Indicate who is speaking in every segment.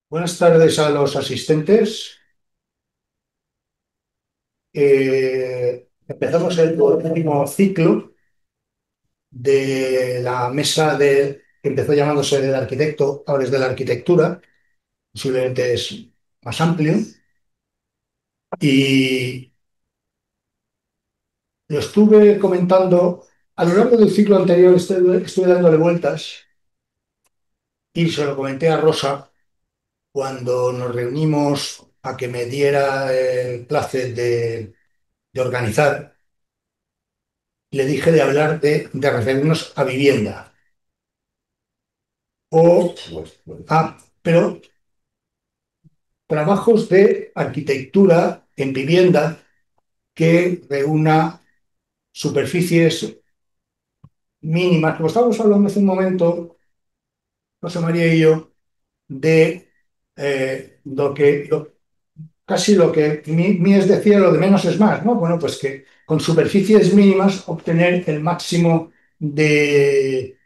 Speaker 1: Buenas tardes a los asistentes. Empezamos el último ciclo de la mesa que empezó llamándose del arquitecto, ahora es de la arquitectura, posiblemente es más amplio. Y lo estuve comentando a lo largo del ciclo anterior, estuve dándole vueltas y se lo comenté a Rosa cuando nos reunimos a que me diera el placer de organizar. Le dije de hablar de referirnos a vivienda. O, pero trabajos de arquitectura en vivienda que reúna superficies mínimas, como estábamos hablando hace un momento, José María y yo, de casi lo que Mies decía, lo de menos es más, ¿no? Bueno, pues que con superficies mínimas obtener el máximo de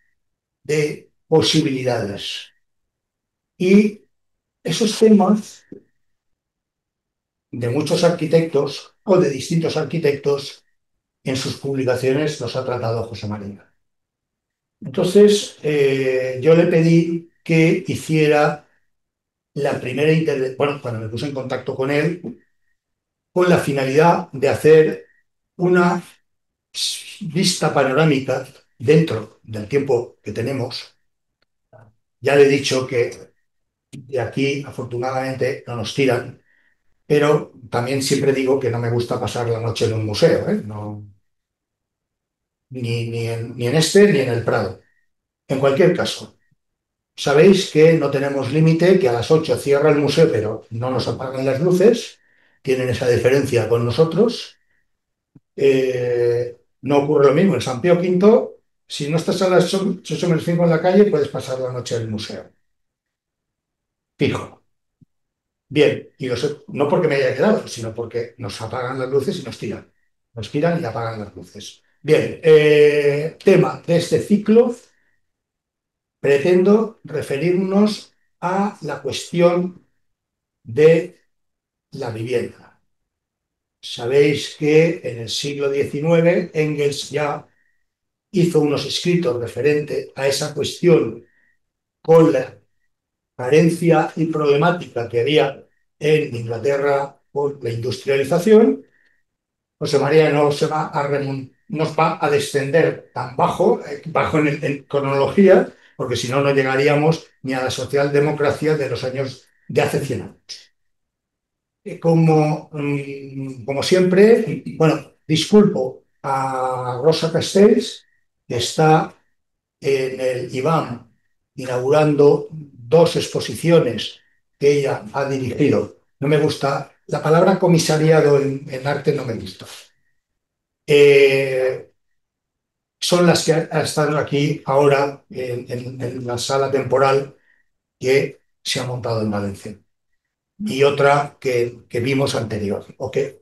Speaker 1: posibilidades. Y esos temas de muchos arquitectos o de distintos arquitectos en sus publicaciones los ha tratado José María. Entonces, yo le pedí que hiciera la primera intervención, bueno, cuando me puse en contacto con él, con la finalidad de hacer una vista panorámica dentro del tiempo que tenemos. Ya le he dicho que de aquí, afortunadamente, no nos tiran, pero también siempre digo que no me gusta pasar la noche en un museo, ¿eh? No, ni en este ni en el Prado. En cualquier caso, sabéis que no tenemos límite, que a las 8 cierra el museo, pero no nos apagan las luces, tienen esa diferencia con nosotros. No ocurre lo mismo en San Pío Quinto. Si no estás a las 8 menos 5 en la calle, puedes pasar la noche en el museo. Fijo. Bien, y no porque me haya quedado, sino porque nos apagan las luces y nos tiran. Nos tiran y apagan las luces. Bien, tema de este ciclo. Pretendo referirnos a la cuestión de la vivienda. Sabéis que en el siglo XIX Engels ya hizo unos escritos referentes a esa cuestión con la carencia y problemática que había en Inglaterra por la industrialización. José María no se va a nos va a descender tan bajo en cronología, porque si no, no llegaríamos ni a la socialdemocracia de los años de hace 100 años. Como siempre, bueno, disculpo a Rosa Castells, que está en el IBAM inaugurando dos exposiciones que ella ha dirigido. No me gusta, la palabra comisariado en arte no me gusta. Eh, Son las que están aquí ahora en la sala temporal que se ha montado en Valencia. Y otra que vimos anterior, o que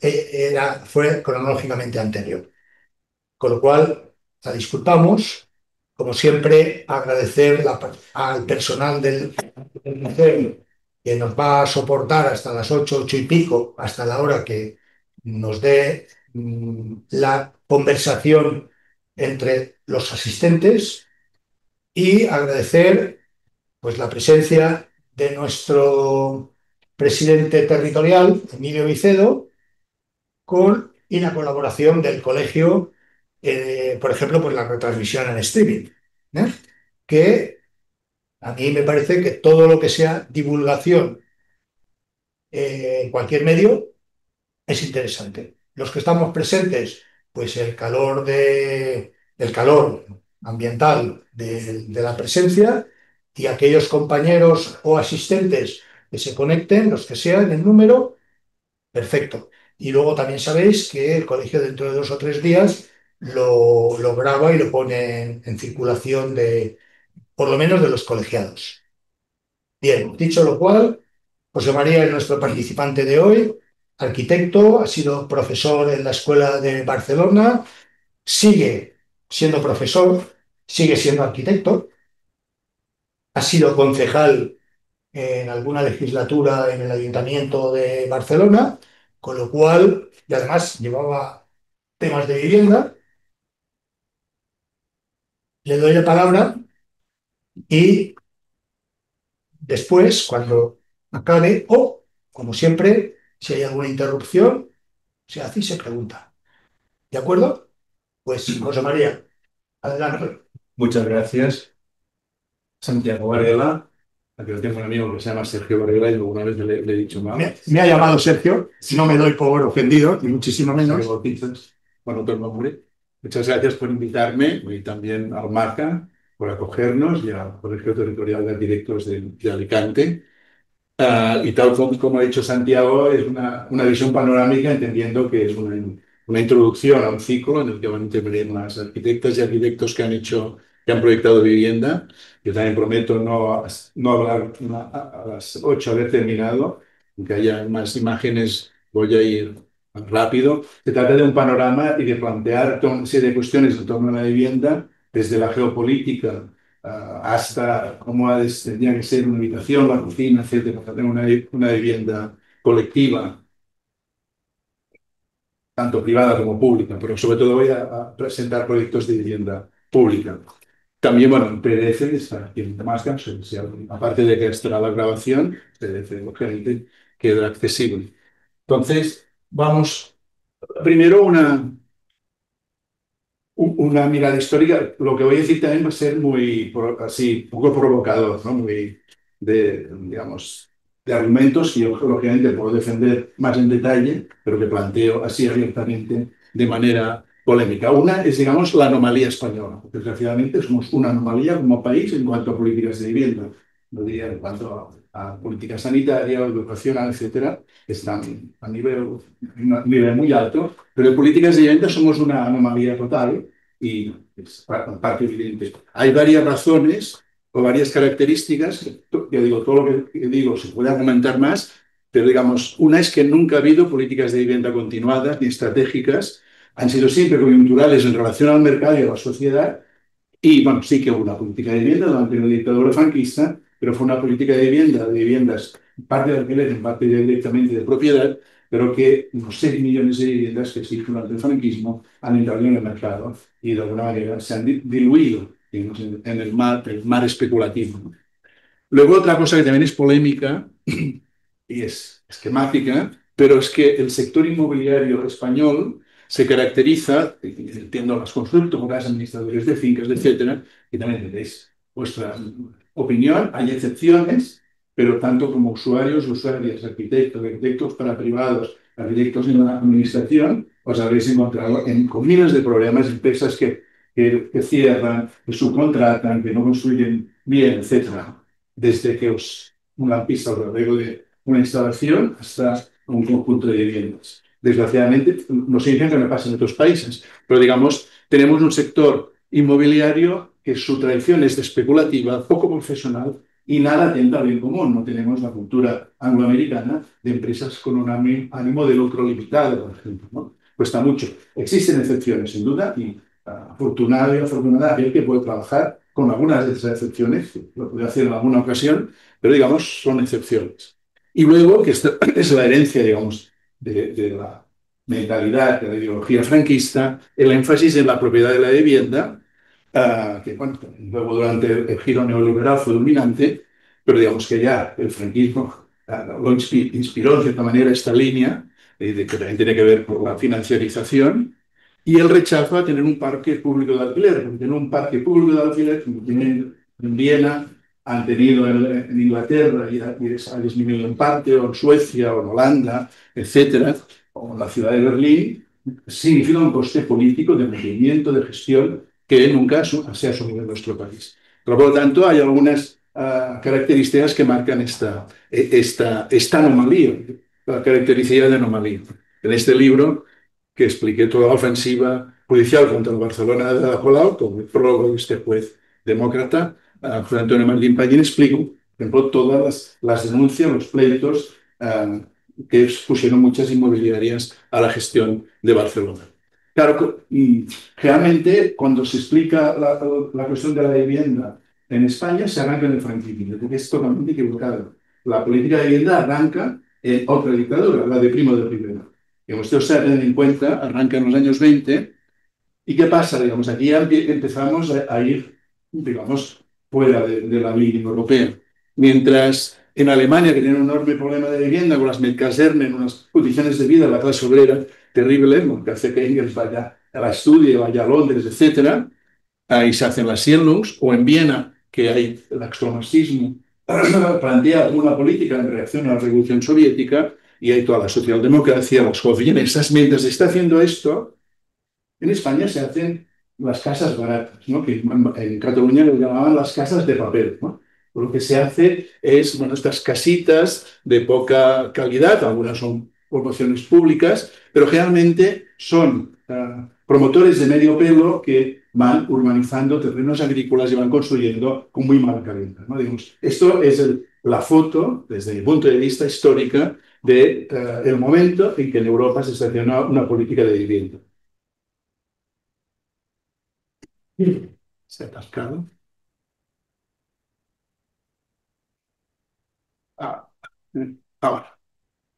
Speaker 1: fue cronológicamente anterior. Con lo cual, la disculpamos. Como siempre, agradecer al personal del museo que nos va a soportar hasta las 8, 8 y pico, hasta la hora que nos dé la conversación entre los asistentes, y agradecer pues, la presencia de nuestro presidente territorial, Emilio Vicedo, y la colaboración del colegio, por ejemplo, pues la retransmisión en streaming, ¿eh? Que a mí me parece que todo lo que sea divulgación en cualquier medio es interesante. Los que estamos presentes, pues el calor ambiental de la presencia, y aquellos compañeros o asistentes que se conecten, los que sean en número. Perfecto. Y luego también sabéis que el colegio dentro de 2 o 3 días lo graba y lo pone en circulación por lo menos de los colegiados. Bien, dicho lo cual, José María es nuestro participante de hoy, arquitecto, ha sido profesor en la Escuela de Barcelona, sigue siendo profesor, sigue siendo arquitecto, ha sido concejal en alguna legislatura en el Ayuntamiento de Barcelona, con lo cual, y además llevaba temas de vivienda, le doy la palabra y después, cuando acabe, o, como siempre, si hay alguna interrupción, se hace y se pregunta. ¿De acuerdo? Pues, José María, adelante.
Speaker 2: Muchas gracias, Santiago Varela. Aquí tengo un amigo que se llama Sergio Varela y alguna vez le he dicho mal.
Speaker 1: Me ha llamado Sergio, no me doy por ofendido, ni muchísimo menos.
Speaker 2: Bautizas con otro nombre. Muchas gracias por invitarme y también al Marca por acogernos y al Colegio Territorial de Arquitectos de Alicante. Y tal como ha dicho Santiago, es una visión panorámica, entendiendo que es una introducción a un ciclo en el que van a intervenir las arquitectas y arquitectos que han proyectado vivienda. Yo también prometo no hablar a las 8 haber terminado, aunque haya más imágenes, voy a ir rápido. Se trata de un panorama y de plantear toda una serie de cuestiones en torno a la vivienda, desde la geopolítica hasta cómo tendría que ser una habitación, la cocina, etcétera, para tener una vivienda colectiva, tanto privada como pública, pero sobre todo voy a presentar proyectos de vivienda pública. También, bueno, en PDF está aquí en Damascus, aparte de que estará la grabación, PDF lógicamente queda accesible. Entonces, vamos primero una mirada histórica. Lo que voy a decir también va a ser muy, así, poco provocador, ¿no? Muy digamos, de argumentos que yo, lógicamente, puedo defender más en detalle, pero que planteo así abiertamente de manera polémica. Una es, digamos, la anomalía española. Desgraciadamente, somos una anomalía como país en cuanto a políticas de vivienda. No diría en cuanto a política sanitaria, educacional, etcétera, están a un nivel muy alto, pero en políticas de vivienda somos una anomalía total y es parte evidente. Hay varias razones o varias características, que digo, todo lo que digo se puede argumentar más, pero digamos, una es que nunca ha habido políticas de vivienda continuadas ni estratégicas, han sido siempre coyunturales en relación al mercado y a la sociedad, y bueno, sí que hubo una política de vivienda durante la dictadura franquista, pero fue una política de vivienda, de viviendas, parte de alquiler, en parte directamente de propiedad, pero que los 6 millones de viviendas que existen durante el franquismo han entrado en el mercado y de alguna manera se han diluido digamos, en el mar especulativo. Luego otra cosa que también es polémica y es esquemática, pero es que el sector inmobiliario español se caracteriza, entiendo las constructoras, administradores de fincas, etcétera, y también tendréis vuestra opinión, hay excepciones, pero tanto como usuarios, usuarias, arquitectos para privados, arquitectos en la administración, os habréis encontrado con miles de problemas, empresas que cierran, que subcontratan, que no construyen bien, etcétera, desde que una pista o arreglo de una instalación hasta un conjunto de viviendas. Desgraciadamente, no significa que no pase en otros países, pero digamos, tenemos un sector inmobiliario que su tradición es especulativa, poco profesional y nada atenta al bien común. No tenemos la cultura angloamericana de empresas con un ánimo de lucro limitado, por ejemplo, ¿no? Cuesta mucho. Existen excepciones, sin duda, y afortunado y afortunada aquel que puede trabajar con algunas de esas excepciones, lo puede hacer en alguna ocasión, pero digamos, son excepciones. Y luego, que esta es la herencia, digamos, de la mentalidad, de la ideología franquista, el énfasis en la propiedad de la vivienda, que bueno, luego durante el giro neoliberal fue dominante, pero digamos que ya el franquismo lo inspiró en cierta manera esta línea, de que también tiene que ver con la financiarización, y el rechazo a tener un parque público de alquiler, porque tener un parque público de alquiler, como tienen en Viena, han tenido en Inglaterra y ha disminuido en parte, o en Suecia, o en Holanda, etcétera, o en la ciudad de Berlín, significa un coste político de mantenimiento, de gestión, que nunca se ha asumido en nuestro país. Pero, por lo tanto, hay algunas características que marcan esta anomalía, la caracterización de anomalía. En este libro, que expliqué toda la ofensiva judicial contra el Barcelona de Ada Colau, con el prólogo de este juez demócrata, José Antonio Martín Pallín, explico, por ejemplo, todas las denuncias, los pleitos que pusieron muchas inmobiliarias a la gestión de Barcelona. Claro, realmente cuando se explica la cuestión de la vivienda en España se arranca en el franquismo, porque es totalmente equivocado. la política de vivienda arranca en otra dictadura, la de Primo de Rivera. Como usted se tener en cuenta, arranca en los años 20. ¿Y qué pasa? Digamos, aquí ya empezamos a ir, digamos, fuera de la línea europea. Mientras en Alemania, que tiene un enorme problema de vivienda, con las Medcasernen, unas condiciones de vida, la clase obrera terrible, que hace que Engels vaya a la estudie, vaya a Londres, etcétera, ahí se hacen las Siedlungs, o en Viena, que hay el extromarxismo, plantea una política en reacción a la Revolución Soviética, y hay toda la socialdemocracia, las esas. Mientras se está haciendo esto, en España se hacen las casas baratas, ¿no? Que en Cataluña lo llamaban las casas de papel, ¿no? Lo que se hace es, bueno, estas casitas de poca calidad, algunas son promociones públicas, pero generalmente son promotores de medio pelo que van urbanizando terrenos agrícolas y van construyendo con muy mala calidad, ¿no? Digamos, esto es la foto, desde mi punto de vista histórica, de el momento en que en Europa se está haciendo una política de vivienda. Se ha atascado. Ah, ahora.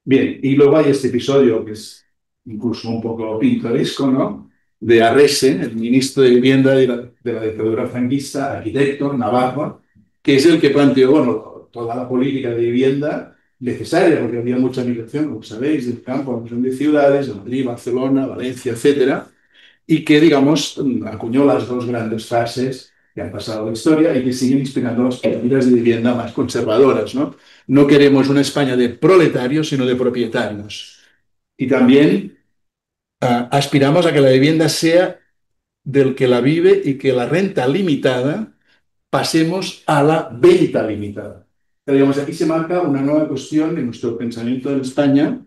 Speaker 2: Bien, y luego hay este episodio que es incluso un poco pintoresco, ¿no? De Arrese, el ministro de Vivienda de la dictadura franquista, arquitecto, navarro, que es el que planteó, bueno, toda la política de vivienda necesaria, porque había mucha migración, como sabéis, del campo a las grandes ciudades, de Madrid, Barcelona, Valencia, etcétera, y que, digamos, acuñó las dos grandes frases que han pasado a la historia y que siguen inspirando las políticas de vivienda más conservadoras, ¿no? No queremos una España de proletarios, sino de propietarios. Y también aspiramos a que la vivienda sea del que la vive y que la renta limitada pasemos a la venta limitada. Pero, digamos, aquí se marca una nueva cuestión en nuestro pensamiento en España,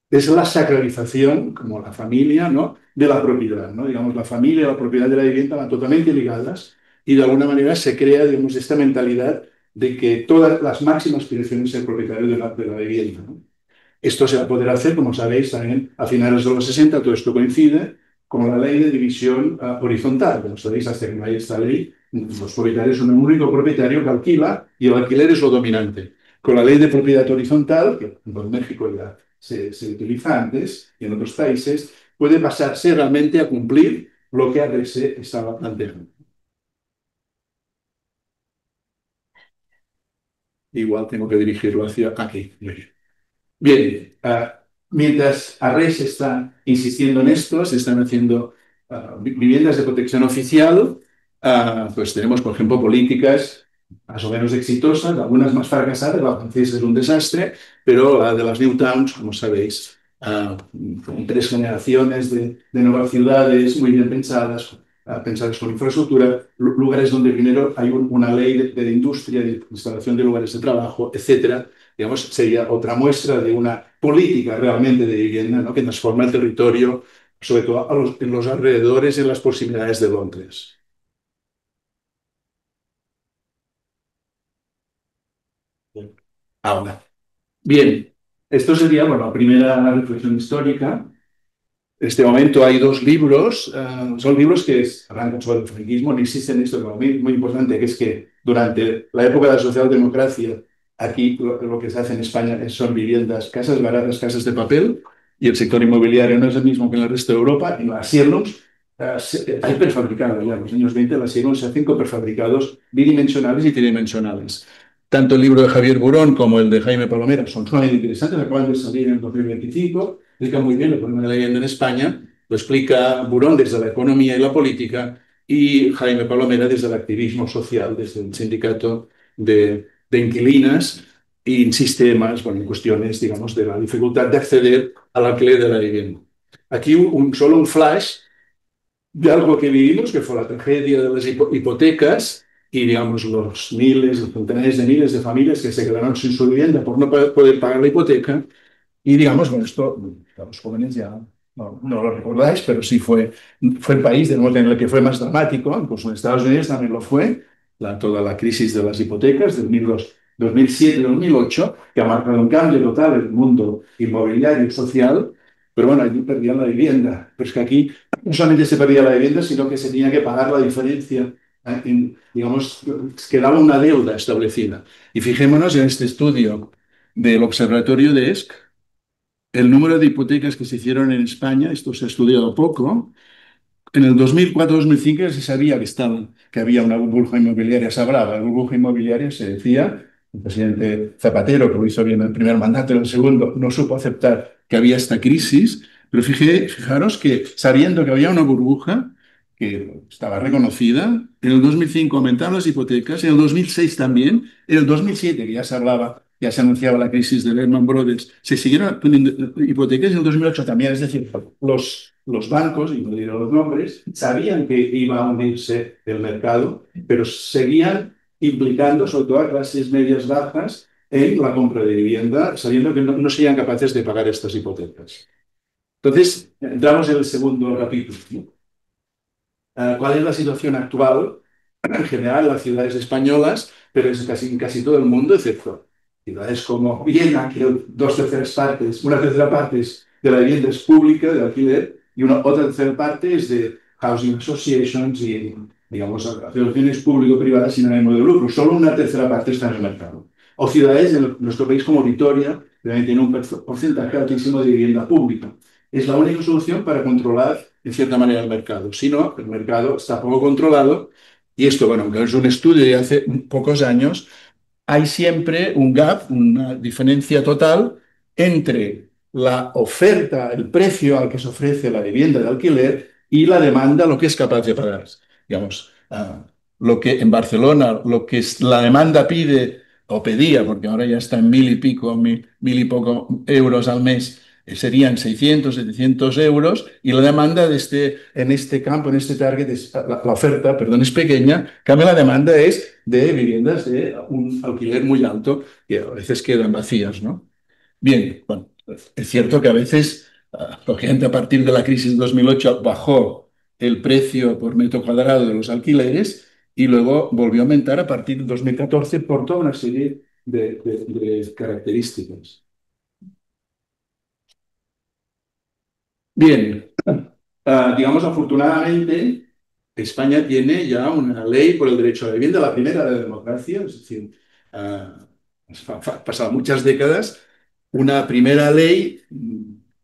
Speaker 2: es la sacralización, como la familia, ¿no? De la propiedad, ¿no? Digamos, la familia y la propiedad de la vivienda van totalmente ligadas y de alguna manera se crea, digamos, esta mentalidad de que todas las máximas aspiraciones es ser propietario de la vivienda, ¿no? Esto se va a poder hacer, como sabéis, también a finales de los 60, todo esto coincide con la ley de división horizontal. Como sabéis, hasta que no hay esta ley, los propietarios son un único propietario que alquila y el alquiler es lo dominante. Con la ley de propiedad horizontal, que en México ya se utiliza antes y en otros países, puede pasarse realmente a cumplir lo que ADC estaba planteando. Igual tengo que dirigirlo hacia aquí. Bien, mientras Arres está insistiendo en esto, se están haciendo viviendas de protección oficial, pues tenemos, por ejemplo, políticas más o menos exitosas, algunas más fracasadas, la francesa es un desastre, pero la de las New Towns, como sabéis, con 3 generaciones de nuevas ciudades muy bien pensadas, pensadas con infraestructura, lugares donde primero hay una ley de industria, de instalación de lugares de trabajo, etcétera. Digamos, sería otra muestra de una política realmente de vivienda, ¿no? Que transforma el territorio, sobre todo en los alrededores y en las proximidades de Londres. Ahora, bien, esto sería, bueno, la primera reflexión histórica. En este momento hay 2 libros, son libros que arrancan sobre el franquismo, no existen esto, pero muy importante, que es que durante la época de la socialdemocracia, aquí lo que se hace en España son viviendas, casas baratas, casas de papel, y el sector inmobiliario no es el mismo que en el resto de Europa. En las Siedlungs hay prefabricados, ya en los años 20 las Siedlungs se hacen con prefabricados bidimensionales y tridimensionales. Tanto el libro de Javier Burón como el de Jaime Palomera son sumamente interesantes, acaban de salir en el 2025, explica muy bien el problema de la vivienda en España, lo explica Burón desde la economía y la política y Jaime Palomera desde el activismo social, desde el sindicato de inquilinas, e insiste más, bueno, en cuestiones, digamos, de la dificultad de acceder al alquiler de la vivienda. Aquí solo un flash de algo que vivimos, que fue la tragedia de las hipotecas y, digamos, los miles, los centenares de miles de familias que se quedaron sin su vivienda por no poder pagar la hipoteca. Y, digamos, con esto, los jóvenes ya no lo recordáis, pero sí fue el país en el que fue más dramático, incluso en Estados Unidos también lo fue, toda la crisis de las hipotecas del 2007-2008, que ha marcado un cambio total en el mundo inmobiliario y social. Pero bueno, allí perdían la vivienda. Pero es que aquí no solamente se perdía la vivienda, sino que se tenía que pagar la diferencia. Digamos, quedaba una deuda establecida. Y fijémonos en este estudio del Observatorio de ESC, el número de hipotecas que se hicieron en España, esto se ha estudiado poco, en el 2004-2005 ya se sabía que había una burbuja inmobiliaria, se hablaba de burbuja inmobiliaria, se decía, el presidente Zapatero, que lo hizo bien en el primer mandato, en el segundo no supo aceptar que había esta crisis, pero fijaros que sabiendo que había una burbuja, que estaba reconocida, en el 2005 aumentaron las hipotecas, en el 2006 también, en el 2007, que ya se hablaba, ya se anunciaba la crisis de Lehman Brothers, se siguieron poniendo hipotecas y en el 2008 también, es decir, los bancos, y no diré los nombres, sabían que iba a hundirse el mercado, pero seguían implicando, sobre todo a clases medias bajas, en la compra de vivienda, sabiendo que no serían capaces de pagar estas hipotecas. Entonces, entramos en el segundo capítulo, ¿no? ¿Cuál es la situación actual en general en las ciudades españolas, pero es en casi todo el mundo, excepto ciudades como Viena, que una tercera parte de la vivienda es pública, de alquiler, y una otra tercera parte es de housing associations y, digamos, asociaciones público-privadas sin ánimo de lucro. Solo una tercera parte está en el mercado. O ciudades en nuestro país como Vitoria, que también tiene un porcentaje altísimo de vivienda pública. Es la única solución para controlar, en cierta manera, el mercado. Si no, el mercado está poco controlado y esto, bueno, aunque es un estudio de hace pocos años, hay siempre un gap, una diferencia total entre la oferta, el precio al que se ofrece la vivienda de alquiler y la demanda, lo que es capaz de pagar. Digamos, lo que en Barcelona, lo que la demanda pide o pedía, porque ahora ya está en mil y pico, mil y poco euros al mes, serían 600, 700 euros, y la demanda en este campo, en este target, la oferta, perdón, es pequeña, en cambio la demanda es de viviendas de un alquiler muy alto, que a veces quedan vacías, ¿no? Bien, bueno, es cierto que a veces, lógicamente a partir de la crisis de 2008 bajó el precio por metro cuadrado de los alquileres y luego volvió a aumentar a partir de 2014 por toda una serie de características. Bien, digamos, afortunadamente, España tiene ya una ley por el derecho a la vivienda, la primera de la democracia, es decir, ah, han pasado muchas décadas, una primera ley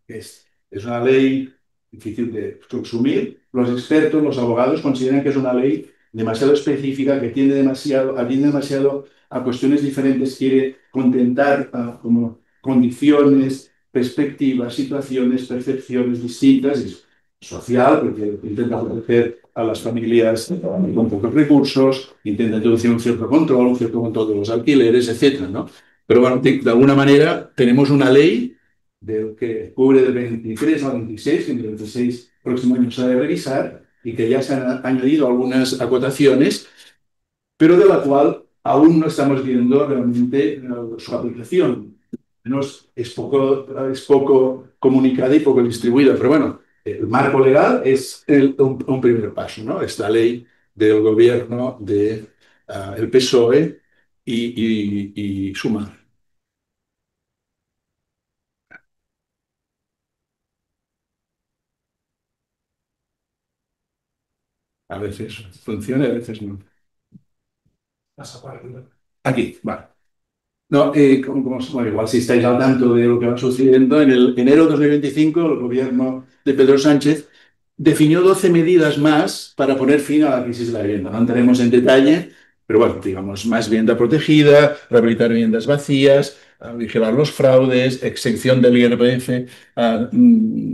Speaker 2: es una ley difícil de consumir. Los expertos, los abogados consideran que es una ley demasiado específica, que atiende demasiado a cuestiones diferentes, quiere contentar como condiciones, perspectivas, situaciones, percepciones distintas, es social, porque intenta proteger a las familias con pocos recursos, intenta introducir un cierto control de los alquileres, etcétera, ¿no? Pero bueno, de alguna manera tenemos una ley que cubre del 23 al 26, que en el 26 próximo año se ha de revisar, y que ya se han añadido algunas acotaciones, pero de la cual aún no estamos viendo realmente su aplicación. Menos es poco comunicada y poco distribuida, pero bueno, el marco legal es un primer paso, ¿no? Esta ley del gobierno de el PSOE y Sumar. A veces funciona y a veces no. Aquí, vale. No, bueno, igual si estáis al tanto de lo que va sucediendo, en el enero de 2025 el gobierno de Pedro Sánchez definió 12 medidas más para poner fin a la crisis de la vivienda. No entraremos en detalle, pero bueno, digamos, más vivienda protegida, rehabilitar viviendas vacías, vigilar los fraudes, exención del IRPF,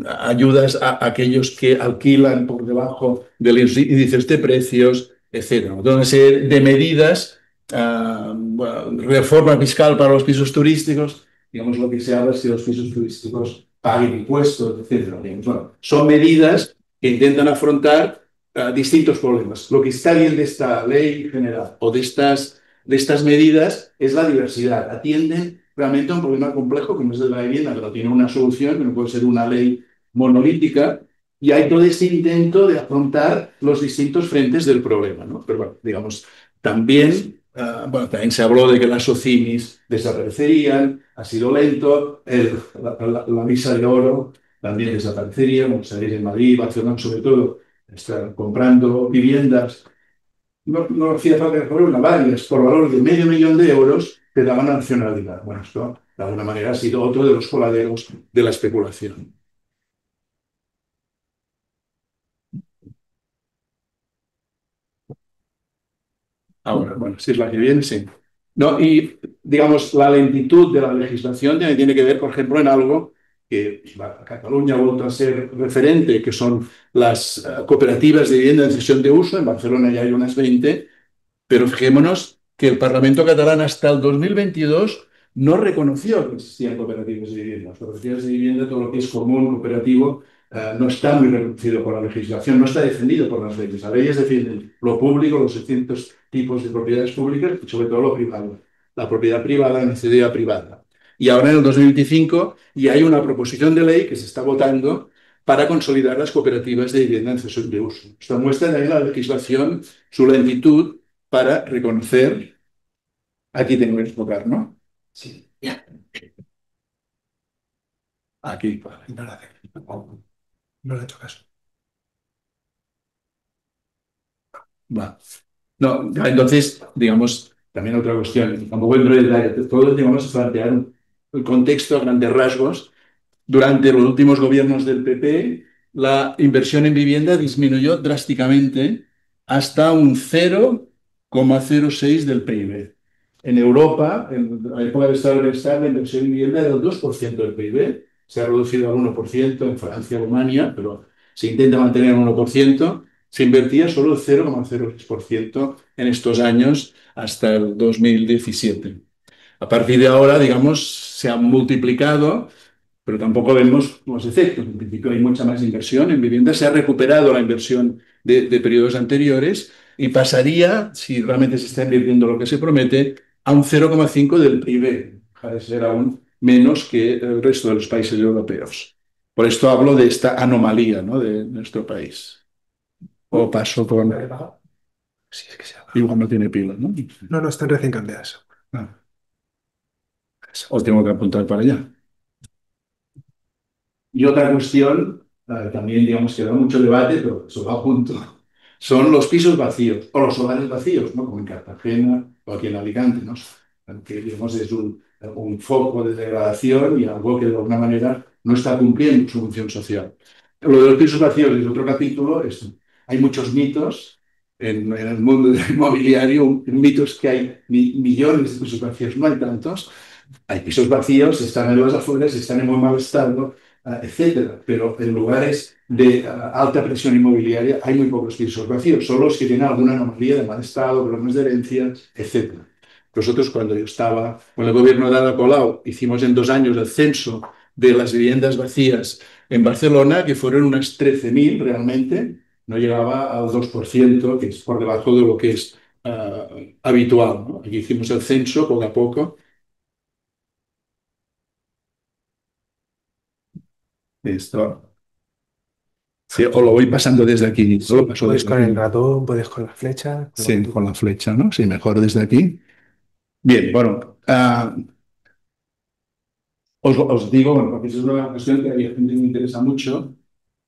Speaker 2: ayudas a aquellos que alquilan por debajo de los índices de precios, etcétera. Toda una serie de medidas, bueno, reforma fiscal para los pisos turísticos, digamos, lo que se habla es que los pisos turísticos paguen impuestos, etcétera. Bueno, son medidas que intentan afrontar distintos problemas. Lo que está bien de esta ley general o de estas medidas es la diversidad. Atienden realmente a un problema complejo como es de la vivienda, pero tiene una solución, que no puede ser una ley monolítica, y hay todo este intento de afrontar los distintos frentes del problema, ¿no? Pero bueno, digamos, también, bueno, también se habló de que las SOCIMIs desaparecerían, ha sido lento, la visa de oro también desaparecería, como sabéis, en Madrid, Barcelona sobre todo, están comprando viviendas, no hacía falta que fuera una, varias, por valor de medio millón de euros, que daban nacionalidad. Bueno, esto de alguna manera ha sido otro de los coladeros de la especulación. Ahora, bueno, si es la que viene, sí. No, y digamos, la lentitud de la legislación también tiene que ver, por ejemplo, en algo que Cataluña ha vuelto a ser referente, que son las cooperativas de vivienda en cesión de uso. En Barcelona ya hay unas 20, pero fijémonos que el Parlamento catalán hasta el 2022 no reconoció que existían cooperativas de vivienda. Las cooperativas de vivienda, todo lo que es común, cooperativo, no está muy reconocido por la legislación, no está defendido por las leyes. Las leyes defienden lo público, los distintos tipos de propiedades públicas y sobre todo lo privado. La propiedad privada, la iniciativa privada. Y ahora en el 2025 ya hay una proposición de ley que se está votando para consolidar las cooperativas de vivienda en cesión de uso. Esto muestra también la legislación, su lentitud para reconocer. Aquí tengo que enfocar, ¿no?
Speaker 1: Sí,
Speaker 2: Aquí.
Speaker 1: no le hace. No le tocas.
Speaker 2: Va. No, entonces, digamos, también otra cuestión, tampoco entro en detalle, todo digamos plantear el contexto a grandes rasgos. Durante los últimos gobiernos del PP, la inversión en vivienda disminuyó drásticamente hasta un 0,06 del PIB. En Europa, en la época del Estado de Bienestar, la inversión en vivienda era del 2% del PIB. Se ha reducido al 1% en Francia, Alemania, pero se intenta mantener el 1%. Se invertía solo el 0,06% en estos años hasta el 2017. A partir de ahora, digamos, se ha multiplicado, pero tampoco vemos los efectos. En principio hay mucha más inversión en vivienda, se ha recuperado la inversión de periodos anteriores y pasaría, si realmente se está invirtiendo lo que se promete, a un 0,5 del PIB. Deja de ser aún menos que el resto de los países europeos. Por esto hablo de esta anomalía, ¿no?, de nuestro país. O paso con...
Speaker 1: ¿La he pagado? Sí, es que se ha pagado.
Speaker 2: Igual no tiene pila, ¿no?
Speaker 1: No, no, están recién cambiadas.
Speaker 2: Ah,
Speaker 1: Eso.
Speaker 2: o tengo que apuntar para allá. Y otra cuestión, también digamos que da mucho debate, pero eso va a punto, son los pisos vacíos o los hogares vacíos, ¿no? Como en Cartagena o aquí en Alicante, ¿no? Que digamos es un foco de degradación y algo que de alguna manera no está cumpliendo su función social. Lo de los pisos vacíos es otro capítulo. Hay muchos mitos en el mundo del inmobiliario, mitos que hay millones de pisos vacíos, no hay tantos. Hay pisos vacíos, están en las afueras, están en muy mal estado, etcétera. Pero en lugares de alta presión inmobiliaria hay muy pocos pisos vacíos, solo los que tienen alguna anomalía de mal estado, problemas de herencia, etcétera. Nosotros, cuando yo estaba con el gobierno de Ada Colau, hicimos en 2 años el censo de las viviendas vacías en Barcelona, que fueron unas 13.000 realmente, no llegaba al 2%, que es por debajo de lo que es habitual, ¿no? Aquí hicimos el censo poco a poco. Esto. Sí, o lo voy pasando desde aquí. Yo lo paso
Speaker 1: Puedes
Speaker 2: desde
Speaker 1: con el
Speaker 2: aquí.
Speaker 1: ratón, puedes con la flecha, con lo que
Speaker 2: Sí,
Speaker 1: tú
Speaker 2: con la
Speaker 1: quieras.
Speaker 2: flecha, ¿no? Sí, mejor desde aquí. Bien, bueno, os digo, bueno, porque es una cuestión que a la gente me interesa mucho,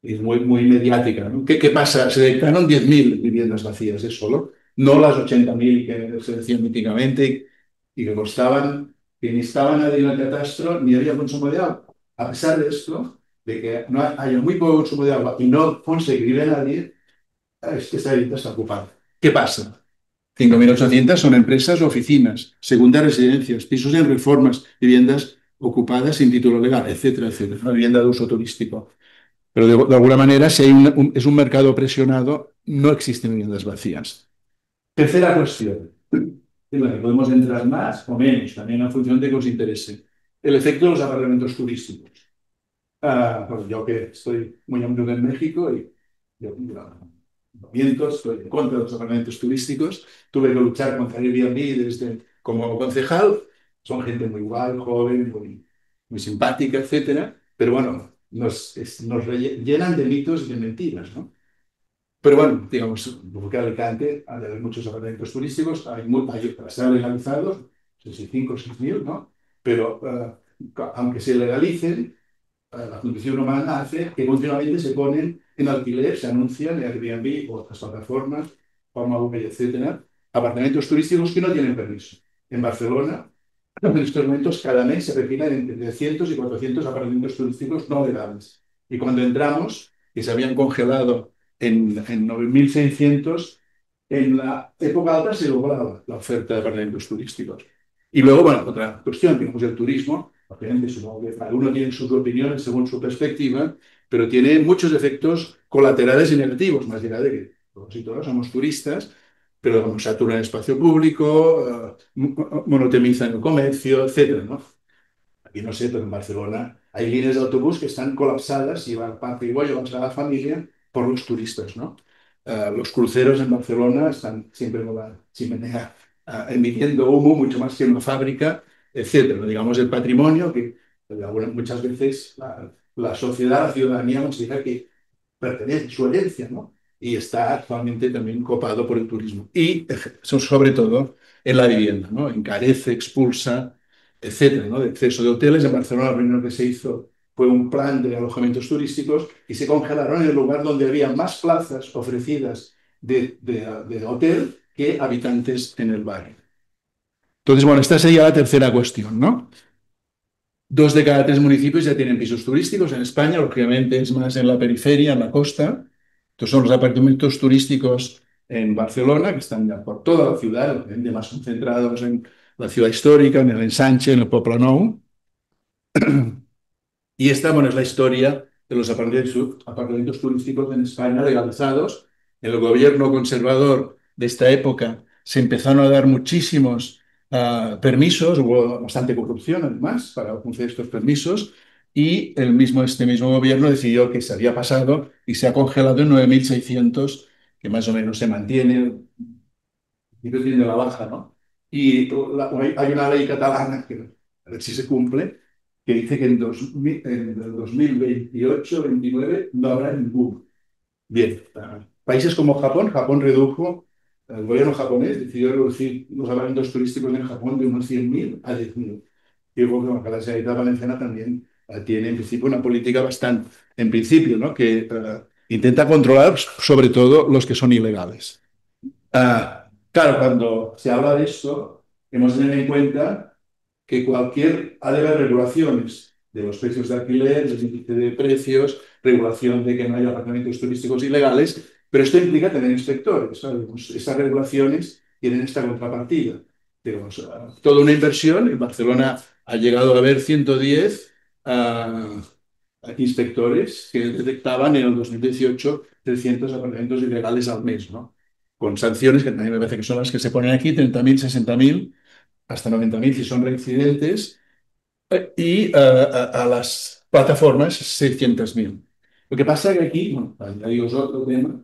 Speaker 2: y es muy mediática, ¿no? ¿Qué pasa? Se declararon 10.000 viviendas vacías, es solo, no las 80.000 que se decían míticamente y que costaban, que ni estaban en el catastro ni había consumo de agua. A pesar de esto, de que no haya muy poco consumo de agua y no conseguirle nadie, es que esta vivienda está ocupada. ¿Qué pasa? 5.800 son empresas o oficinas, segundas residencias, pisos en reformas, viviendas ocupadas sin título legal, etcétera, etcétera. Una vivienda de uso turístico. Pero de alguna manera, si hay es un mercado presionado, no existen viviendas vacías. Tercera cuestión. Y bueno, podemos entrar más o menos, también en función de que os interese. El efecto de los apartamentos turísticos. Bueno, yo que estoy muy a menudo en México y yo estoy en contra de los apartamentos turísticos, tuve que luchar contra Airbnb como concejal. Son gente muy guay, joven, muy simpática, etcétera. Pero bueno, llenan de mitos y de mentiras, ¿no? Pero bueno, digamos, porque Alicante, hay muchos apartamentos turísticos, están legalizados, 65 o 6.000, ¿no? Pero aunque se legalicen, la Fundación Humana hace que continuamente se ponen en alquiler, se anuncian en Airbnb o otras plataformas, Farmavube, etcétera, apartamentos turísticos que no tienen permiso. En Barcelona, En estos momentos, cada mes se refieren entre 300 y 400 apartamentos turísticos no legales. Y cuando entramos, que se habían congelado en 9.600, en la época alta se doblaba la oferta de apartamentos turísticos. Y luego, bueno, otra cuestión, digamos, el turismo, obviamente supongo que cada uno tiene sus opiniones según su perspectiva, pero tiene muchos efectos colaterales y negativos, más allá de que todos y todas somos turistas, pero saturan el espacio público, monotemizan el comercio, etcétera, ¿no? Aquí no sé, pero en Barcelona hay líneas de autobús que están colapsadas y van padre y llevan a la familia por los turistas, ¿no? Los cruceros en Barcelona están siempre con la chimenea emitiendo humo mucho más que en una fábrica, etcétera. Digamos, el patrimonio que muchas veces la sociedad, la ciudadanía considera que pertenece, su herencia, ¿no? Y está actualmente también copado por el turismo. Y sobre todo en la vivienda, ¿no? Encarece, expulsa, etcétera, ¿no? De exceso de hoteles. En Barcelona lo primero que se hizo fue un plan de alojamientos turísticos y se congelaron en el lugar donde había más plazas ofrecidas de hotel que habitantes en el barrio. Entonces, bueno, esta sería la tercera cuestión, ¿no? 2 de cada 3 municipios ya tienen pisos turísticos en España, lógicamente es más en la periferia, en la costa. Estos son los apartamentos turísticos en Barcelona, que están ya por toda la ciudad, lógicamente más concentrados en la ciudad histórica, en el Ensanche, en el Poblenou. Y esta, bueno, es la historia de los apartamentos turísticos en España legalizados. En el gobierno conservador de esta época se empezaron a dar muchísimos permisos, hubo bastante corrupción además para conceder estos permisos y este mismo gobierno decidió que se había pasado y se ha congelado en 9.600, que más o menos se mantiene, y tiene la baja, ¿no? Y hay una ley catalana, que a ver si se cumple, que dice que en el 2028-29 no habrá ningún. Bien, países como Japón, Japón redujo, el gobierno japonés decidió reducir los apartamentos turísticos en Japón de unos 100.000 a 10.000. Y yo creo que la Generalitat Valenciana también tiene en principio una política bastante, en principio, ¿no? Que intenta controlar sobre todo los que son ilegales. Claro, cuando se habla de esto, hemos de tener en cuenta que ha de haber regulaciones de los precios de alquiler, del índice de precios, regulación de que no haya apartamentos turísticos ilegales, pero esto implica tener inspectores. Digamos, estas regulaciones tienen esta contrapartida. Digamos, toda una inversión. En Barcelona ha llegado a haber 110 uh, inspectores que detectaban en el 2018 300 apartamentos ilegales al mes, ¿no? Con sanciones que también me parece que son las que se ponen aquí, 30.000, 60.000, hasta 90.000 si son reincidentes, y a las plataformas 600.000. Lo que pasa es que aquí, bueno, ya digo, es otro tema,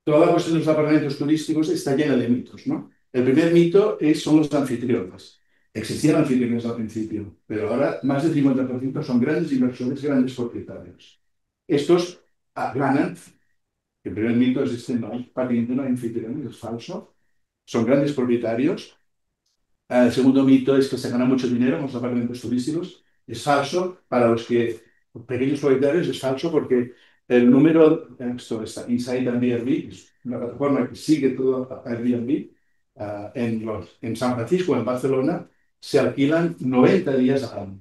Speaker 2: toda la cuestión de los apartamentos turísticos está llena de mitos, ¿no? El primer mito son los anfitriones. Existían anfitriones al principio, pero ahora más del 50% son grandes inversores, grandes propietarios. Estos ganan. El primer mito es este: no hay pariente, no hay anfitriones, es falso. Son grandes propietarios. El segundo mito es que se gana mucho dinero con los apartamentos turísticos. Es falso. Para los pequeños propietarios es falso porque el número, esto está Inside Airbnb, es una plataforma que sigue todo Airbnb, en San Francisco, en Barcelona, se alquilan 90 días al año.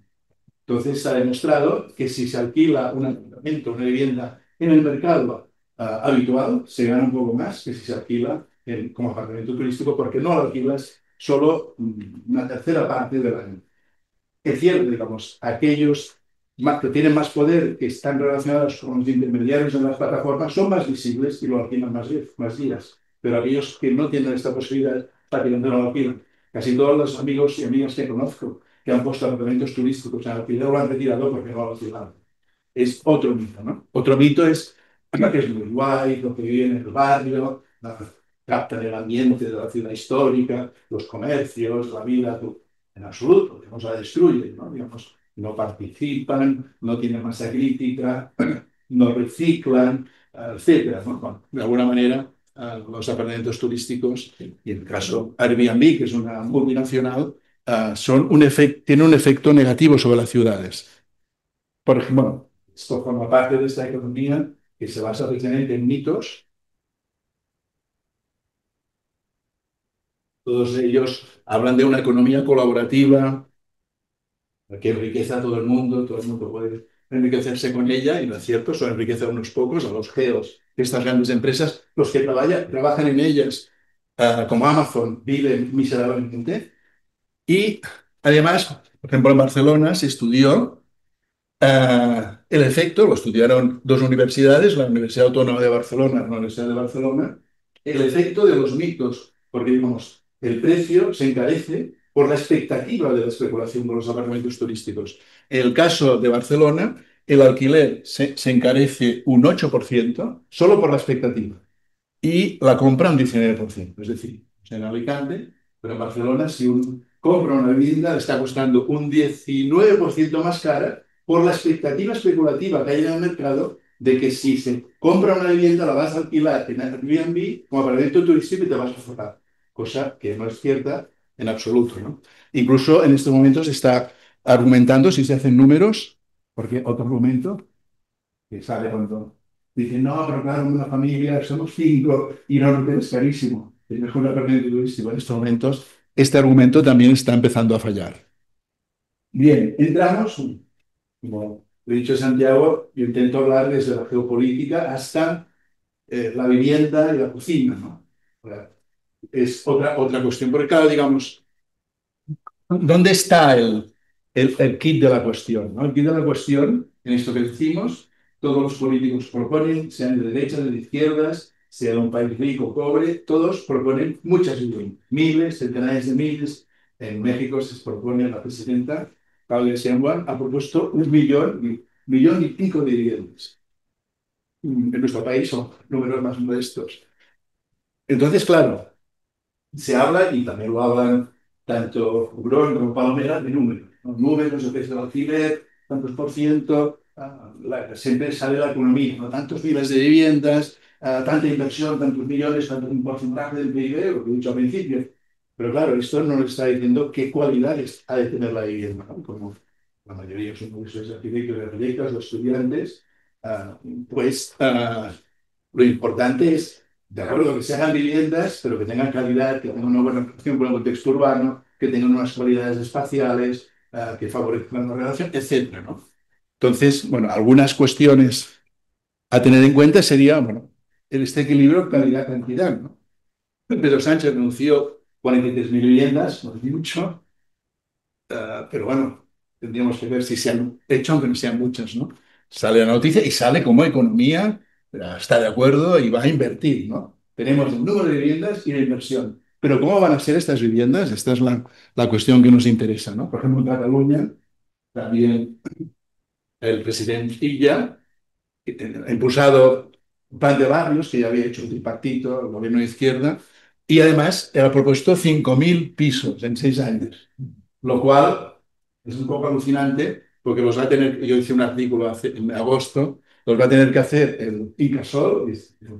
Speaker 2: Entonces, se ha demostrado que si se alquila un apartamento, una vivienda en el mercado habitual, se gana un poco más que si se alquila como apartamento turístico, porque no lo alquilas solo una tercera parte del año. Es cierto, digamos, aquellos que tienen más poder, que están relacionados con los intermediarios en las plataformas, son más visibles y lo alquilan más días. Pero aquellos que no tienen esta posibilidad, prácticamente no lo alquilan. Casi todos los amigos y amigas que conozco que han puesto apartamentos turísticos en alquiler lo han retirado porque no lo alquilan. Es otro mito, ¿no? Otro mito es que es muy guay, lo que vive en el barrio, captan el ambiente de la ciudad histórica, los comercios, la vida. En absoluto, digamos, la destruyen, ¿no? Digamos, no participan, no tienen masa crítica, no reciclan, etcétera, ¿no? Bueno, de alguna manera, los apartamentos turísticos, y en el caso Airbnb, que es una multinacional, tienen un efecto negativo sobre las ciudades. Por ejemplo, bueno, esto forma parte de esta economía que se basa precisamente en mitos. Todos ellos hablan de una economía colaborativa que enriquece a todo el mundo puede enriquecerse con ella, y no es cierto, solo enriquece a unos pocos, a los GEOs de estas grandes empresas, los que trabajan en ellas, como Amazon, viven miserablemente. Y además, por ejemplo, en Barcelona se estudió el efecto, lo estudiaron dos universidades, la Universidad Autónoma de Barcelona y la Universidad de Barcelona, el efecto de los mitos, porque digamos, el precio se encarece por la expectativa de la especulación con los apartamentos turísticos. En el caso de Barcelona, el alquiler se encarece un 8% solo por la expectativa y la compra un 19%. Es decir, en Alicante, pero en Barcelona, si un compra una vivienda, le está costando un 19% más cara por la expectativa especulativa que hay en el mercado de que si se compra una vivienda la vas a alquilar en Airbnb como apartamento turístico y te vas a forrar, cosa que no es cierta en absoluto, ¿no? Incluso en este momento se está argumentando si se hacen números, porque otro argumento que sale cuando dicen, no, pero claro, una familia, somos cinco y no es carísimo, es mejor el apartamento turístico. En estos momentos, este argumento también está empezando a fallar. Bien, entramos, como he dicho Santiago, yo intento hablar desde la geopolítica hasta la vivienda y la cocina, ¿no? Es otra cuestión, porque claro, digamos, ¿dónde está el kit de la cuestión? ¿No? El kit de la cuestión, en esto que decimos, todos los políticos proponen, sean de derechas, de izquierdas, sea de un país rico o pobre, todos proponen muchas viviendas, miles, centenares de miles. En México se propone, la presidenta Claudia Sheinbaum ha propuesto 1 millón y pico de viviendas. En nuestro país son números más modestos. Entonces, claro, se habla, y también lo hablan tanto Hubrón como Palomera, de números, ¿no? Números de precio del alquiler, tantos por ciento, siempre sale la economía, ¿no? Tantos miles de viviendas, tanta inversión, tantos millones, tanto un porcentaje del PIB, lo que he dicho al principio. Pero claro, esto no le está diciendo qué cualidades ha de tener la vivienda, ¿no? Como la mayoría son profesores de arquitectos, de arquitectos, los estudiantes, ah, pues lo importante es, de acuerdo, que se hagan viviendas, pero que tengan calidad, que tengan una buena relación con el contexto urbano, que tengan unas cualidades espaciales, que favorezcan la relación, etcétera, ¿no? Entonces, bueno, algunas cuestiones a tener en cuenta sería, bueno, este equilibrio calidad-cantidad, ¿no? Pedro Sánchez anunció 43.000 viviendas, no es mucho, pero bueno, tendríamos que ver si se han hecho, aunque no sean muchas, ¿no? Sale la noticia y sale como economía, está de acuerdo y va a invertir, ¿no? Tenemos el número de viviendas y la inversión. Pero ¿cómo van a ser estas viviendas? Esta es la cuestión que nos interesa, ¿no? Por ejemplo, en Cataluña, también el presidente Illa ha impulsado un plan de barrios que ya había hecho el tripartito, el gobierno de izquierda, y además ha propuesto 5.000 pisos en 6 años, lo cual es un poco alucinante porque los va a tener, yo hice un artículo en agosto, los va a tener que hacer el Incasol,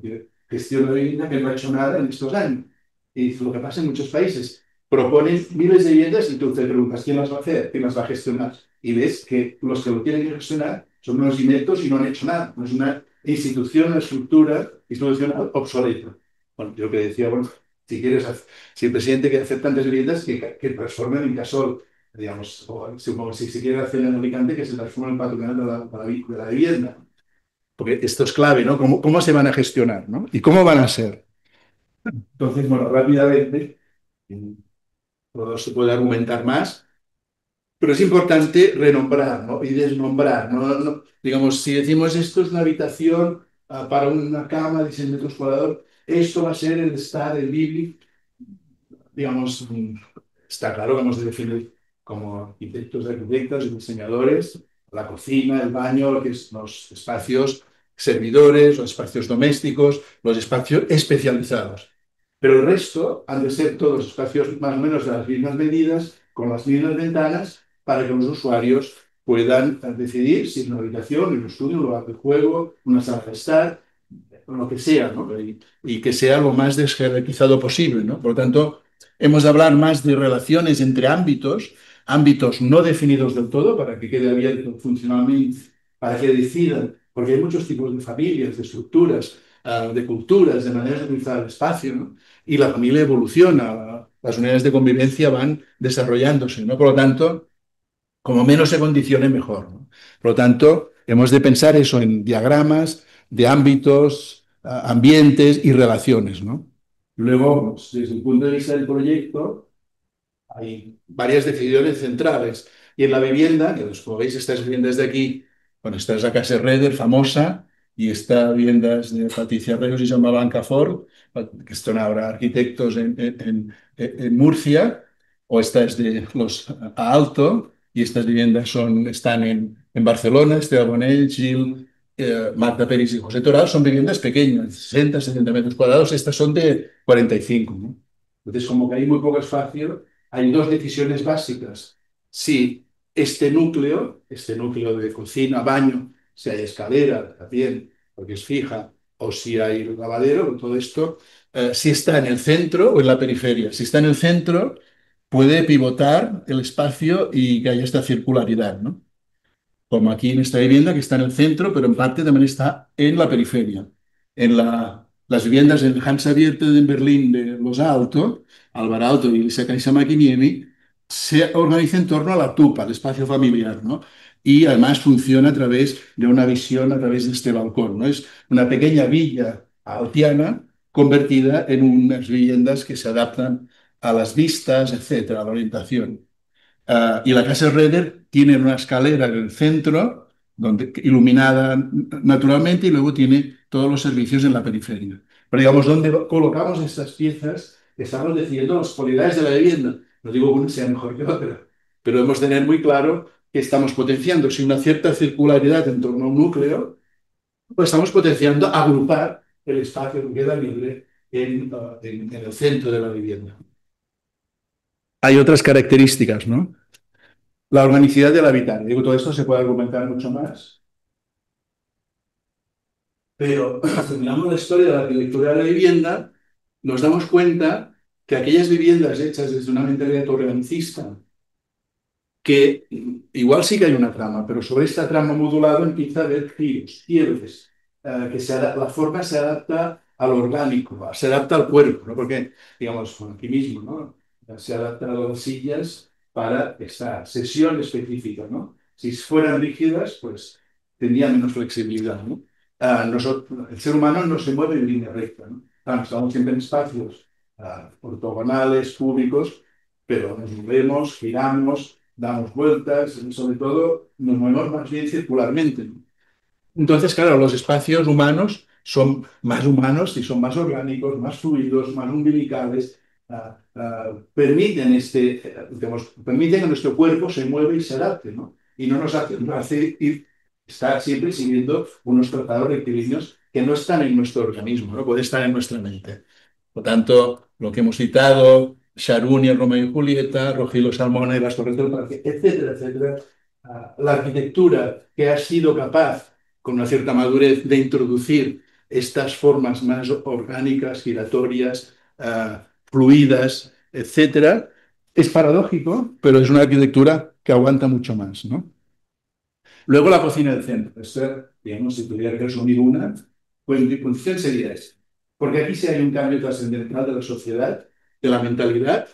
Speaker 2: que gestiona la vivienda, que no ha hecho nada en estos años. Y lo que pasa en muchos países, proponen miles de viviendas y tú te preguntas quién las va a hacer, quién las va a gestionar. Y ves que los que lo tienen que gestionar son unos ineptos y no han hecho nada. No es una institución, una estructura institucional obsoleta. Bueno, yo que decía, bueno, si quieres, si el presidente quiere hacer tantas viviendas, que transformen en Incasol, digamos, o si se quiere hacer en Alicante, que se transforme en patronal de la vivienda. Porque esto es clave, ¿no? ¿Cómo se van a gestionar, ¿no? ¿Y cómo van a ser? Entonces, bueno, rápidamente, todo se puede argumentar más, pero es importante renombrar, ¿no? Y desnombrar, ¿no? Digamos, si decimos esto es una habitación para una cama de 6 metros cuadrados, esto va a ser el estar, el living, digamos, está claro que hemos de definir como arquitectos, arquitectas y diseñadores la cocina, el baño, lo que es los espacios servidores, los espacios domésticos, los espacios especializados. Pero el resto han de ser todos espacios más o menos de las mismas medidas, con las mismas ventanas, para que los usuarios puedan decidir si es una habitación, un estudio, un lugar de juego, una sala de estar, lo que sea, ¿no? Y que sea lo más desjerarquizado posible, ¿no? Por lo tanto, hemos de hablar más de relaciones entre ámbitos, ámbitos no definidos del todo, para que quede abierto funcionalmente, para que decidan, porque hay muchos tipos de familias, de estructuras, de culturas, de maneras de utilizar el espacio, ¿no? Y la familia evoluciona, las unidades de convivencia van desarrollándose, ¿no? Por lo tanto, como menos se condicione, mejor, ¿no? Por lo tanto, hemos de pensar eso en diagramas de ámbitos, ambientes y relaciones, ¿no? Luego, pues, desde el punto de vista del proyecto, hay varias decisiones centrales. Y en la vivienda, que como veis, estas viviendas de aquí, bueno, esta es la Casa Reder, famosa, y esta vivienda es de Patricia Reus y Jaume Blancafort, que son ahora arquitectos en Murcia, o esta es de los Aalto, y estas viviendas están en Barcelona, Esteban Bonell, Gil, Marta Peris y José Toral, son viviendas pequeñas, 60, 70 metros cuadrados, estas son de 45, ¿no? Entonces, como que hay muy poco espacio, hay dos decisiones básicas. Si este núcleo de cocina, baño, si hay escalera también, porque es fija, o si hay lavadero, todo esto, si está en el centro o en la periferia. Si está en el centro, puede pivotar el espacio y que haya esta circularidad, ¿no? Como aquí en esta vivienda que está en el centro, pero en parte también está en la periferia. Las viviendas en Hansa Vierte en Berlín de Los Alto, Álvaro Alto y Elisa Caixa Maquiniemi, se organiza en torno a la tupa, el espacio familiar, ¿no? Y además funciona a través de una visión, a través de este balcón, ¿no? Es una pequeña villa altiana convertida en unas viviendas que se adaptan a las vistas, etcétera, a la orientación. Y la casa Reder tiene una escalera en el centro, iluminada naturalmente, y luego tiene todos los servicios en la periferia. Pero digamos, donde colocamos estas piezas, estamos decidiendo las cualidades de la vivienda. No digo que una sea mejor que otra, pero debemos tener muy claro que estamos potenciando, si una cierta circularidad en torno a un núcleo, pues estamos potenciando agrupar el espacio que queda libre en el centro de la vivienda. Hay otras características, ¿no? La organicidad del habitar. Digo, todo esto se puede argumentar mucho más, pero si miramos la historia de la arquitectura de la vivienda, nos damos cuenta que aquellas viviendas hechas desde una mentalidad organicista, que igual sí que hay una trama, pero sobre esta trama modulada empieza a haber giros, quiebres, la forma se adapta a lo orgánico, se adapta al cuerpo, ¿no? Porque, digamos, bueno, aquí mismo, ¿no? Se adaptan a las sillas para esa sesión específica, ¿no? Si fueran rígidas, pues tendría menos flexibilidad, ¿no? El ser humano no se mueve en línea recta, ¿no? Claro, estamos siempre en espacios ortogonales, cúbicos, pero nos movemos, giramos, damos vueltas, y sobre todo nos movemos más bien circularmente, ¿no? Entonces, claro, los espacios humanos son más humanos y son más orgánicos, más fluidos, más umbilicales, digamos, permiten que nuestro cuerpo se mueva y se adapte, ¿no? Y no nos hace estar siempre siguiendo unos tratados rectilíneos que no están en nuestro organismo, no puede estar en nuestra mente. Por tanto, lo que hemos citado, Charuni, Romeo y Julieta, Rogilo Salmona y las Torres del Parque, etcétera, etcétera, la arquitectura que ha sido capaz, con una cierta madurez, de introducir estas formas más orgánicas, giratorias, fluidas, etcétera, es paradójico, pero es una arquitectura que aguanta mucho más, ¿no? Luego la cocina del centro. Esto, digamos, si tuviera que resumir una, pues mi posición sería esta. Porque aquí sí hay un cambio trascendental de la sociedad, de la mentalidad.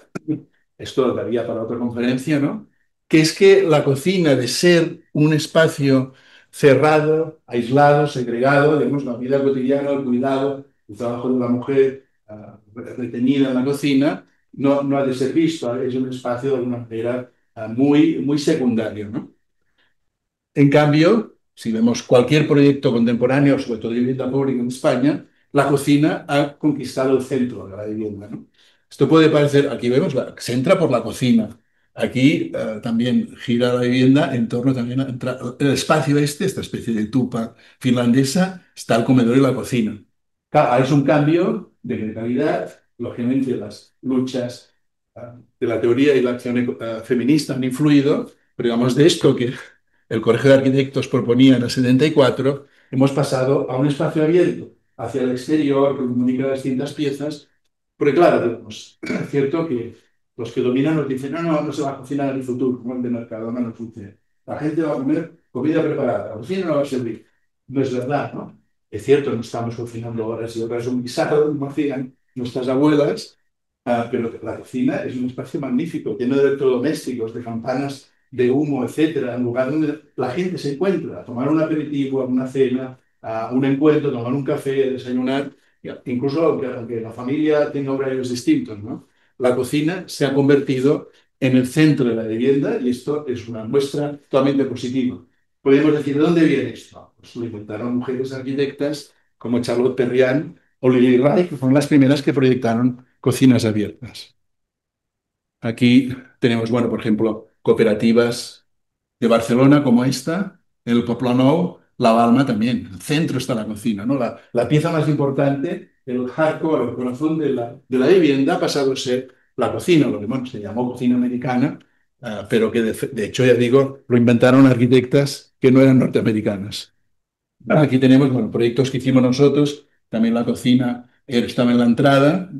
Speaker 2: Esto lo daría para otra conferencia, ¿no? Que es que la cocina, de ser un espacio cerrado, aislado, segregado, digamos, la vida cotidiana, el cuidado, el trabajo de la mujer retenida en la cocina, no ha de ser visto, es un espacio de alguna manera muy, muy secundario, ¿no? En cambio, si vemos cualquier proyecto contemporáneo, sobre todo de vivienda pública en España, la cocina ha conquistado el centro de la vivienda, ¿no? Esto puede parecer, aquí vemos, se entra por la cocina. Aquí también gira la vivienda en torno también a el espacio esta especie de tupa finlandesa, está el comedor y la cocina. Claro, es un cambio de mentalidad, lógicamente las luchas de la teoría y la acción feminista han influido, pero digamos de esto que el Colegio de Arquitectos proponía en el 74, hemos pasado a un espacio abierto hacia el exterior que comunica las distintas piezas, porque claro, digamos, es cierto que los que dominan nos dicen, no se va a cocinar en el futuro, como el de Mercadona no funciona. La gente va a comer comida preparada, la cocina no va a servir. No es verdad, ¿no? Es cierto, no estamos cocinando horas y horas un guisado, como hacían nuestras abuelas, pero la cocina es un espacio magnífico, lleno de electrodomésticos, de campanas de humo, etcétera, un lugar donde la gente se encuentra a tomar un aperitivo, a una cena, a un encuentro, tomar un café, a desayunar, incluso aunque la familia tenga horarios distintos, ¿no? La cocina se ha convertido en el centro de la vivienda y esto es una muestra totalmente positiva. Podemos decir, ¿de dónde viene esto? Pues lo inventaron mujeres arquitectas como Charlotte Perriand o Lily Wright, que fueron las primeras que proyectaron cocinas abiertas. Aquí tenemos, bueno, por ejemplo, cooperativas de Barcelona como esta, el Poblenou, La Balma también. El centro está la cocina, ¿no? La pieza más importante, el hardcore, el corazón de la vivienda ha pasado a ser la cocina, lo que bueno, se llamó cocina americana, pero que de hecho, ya digo, lo inventaron arquitectas que no eran norteamericanas. Aquí tenemos, bueno, proyectos que hicimos nosotros, también la cocina estaba en la entrada,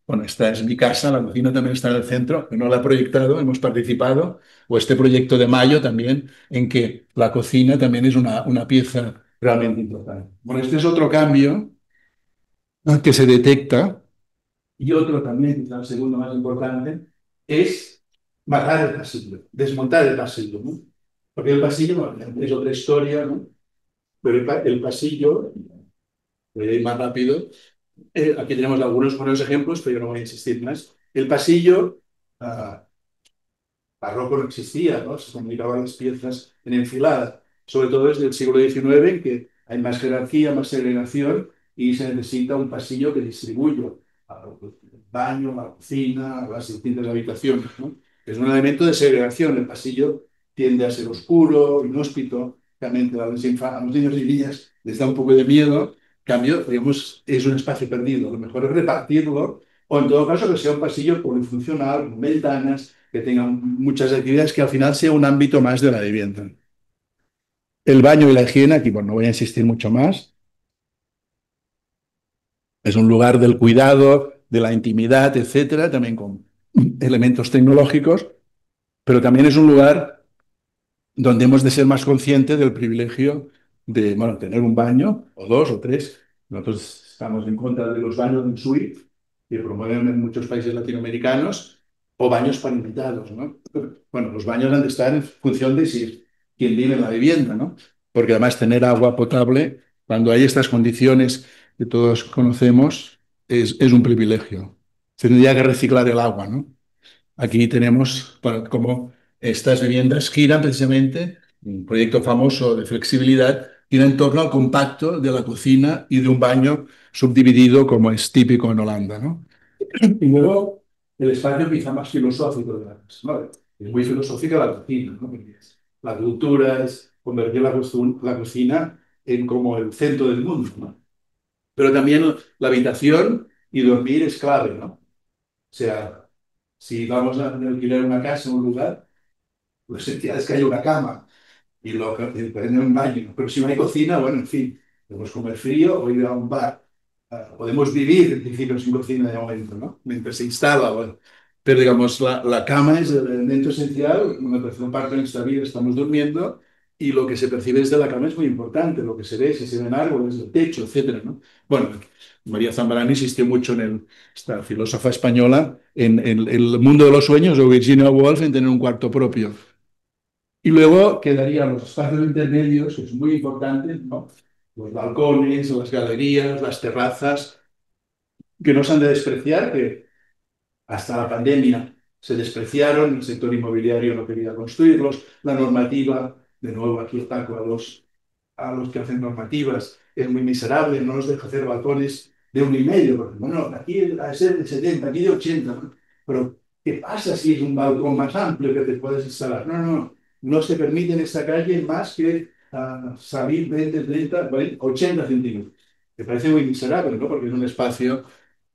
Speaker 2: bueno, esta es mi casa, la cocina también está en el centro, que no la he proyectado, hemos participado, o este proyecto de Mayo también, en que la cocina también es una pieza realmente importante. Bueno, este es otro cambio, ¿no?, que se detecta, y otro también, quizá el segundo más importante, es matar el pasillo, desmontar el pasillo, ¿no? Porque el pasillo, bueno, es otra historia, ¿no? Pero el pasillo, voy a ir más rápido. Aquí tenemos algunos buenos ejemplos, pero yo no voy a insistir más. El pasillo barroco no existía, ¿no? Se comunicaban las piezas en enfilada, sobre todo desde el siglo XIX, en que hay más jerarquía, más segregación y se necesita un pasillo que distribuya el baño, la cocina, las distintas habitaciones, ¿no? Es un elemento de segregación. El pasillo tiende a ser oscuro, inhóspito, realmente a los niños y niñas les da un poco de miedo. En cambio, digamos, es un espacio perdido. Lo mejor es repartirlo o, en todo caso, que sea un pasillo polifuncional, con ventanas, que tengan muchas actividades, que al final sea un ámbito más de la vivienda. El baño y la higiene, aquí bueno, no voy a insistir mucho más, es un lugar del cuidado, de la intimidad, etcétera, también con elementos tecnológicos, pero también es un lugar donde hemos de ser más conscientes del privilegio de, bueno, tener un baño, o dos, o tres. Nosotros estamos en contra de los baños en suite, que promueven en muchos países latinoamericanos, o baños parimentados, ¿no? Bueno, los baños han de estar en función de si quien vive en la vivienda, ¿no? Porque además tener agua potable, cuando hay estas condiciones que todos conocemos, es un privilegio. Se tendría que reciclar el agua, ¿no? Aquí tenemos cómo estas viviendas giran precisamente, un proyecto famoso de flexibilidad, gira en torno al compacto de la cocina y de un baño subdividido, como es típico en Holanda, ¿no? Y luego el espacio quizá más filosófico de la casa, ¿no? Es muy filosófica la cocina, ¿no? Porque la cultura es convertir la cocina en como el centro del mundo, ¿no? Pero también la habitación y dormir es clave, ¿no? O sea, si vamos a alquilar una casa, un lugar, lo esencial es que haya una cama y tener un baño. Pero si no hay cocina, bueno, en fin, podemos comer frío o ir a un bar. Podemos vivir, en principio, sin cocina de momento, ¿no? Mientras se instala, bueno. Pero, digamos, la cama es el elemento esencial, una tercera parte de nuestra vida estamos durmiendo y lo que se percibe desde la cama es muy importante, lo que se ve, si se ven árboles, el techo, etcétera, ¿no? Bueno, María Zambrano insistió mucho esta filósofa española, en el mundo de los sueños, o Virginia Woolf, en tener un cuarto propio. Y luego quedarían los espacios intermedios, que es muy importante, ¿no? Los balcones, las galerías, las terrazas, que no se han de despreciar, que hasta la pandemia se despreciaron, el sector inmobiliario no quería construirlos, la normativa, de nuevo aquí ataco a los que hacen normativas, es muy miserable, no nos deja hacer balcones de 1,5, porque bueno, aquí a ser de 70, aquí de 80, ¿no? Pero ¿qué pasa si es un balcón más amplio que te puedes instalar? No se permite en esta calle más que salir 20, 30, 80 centímetros. Me parece muy miserable, ¿no? Porque es un espacio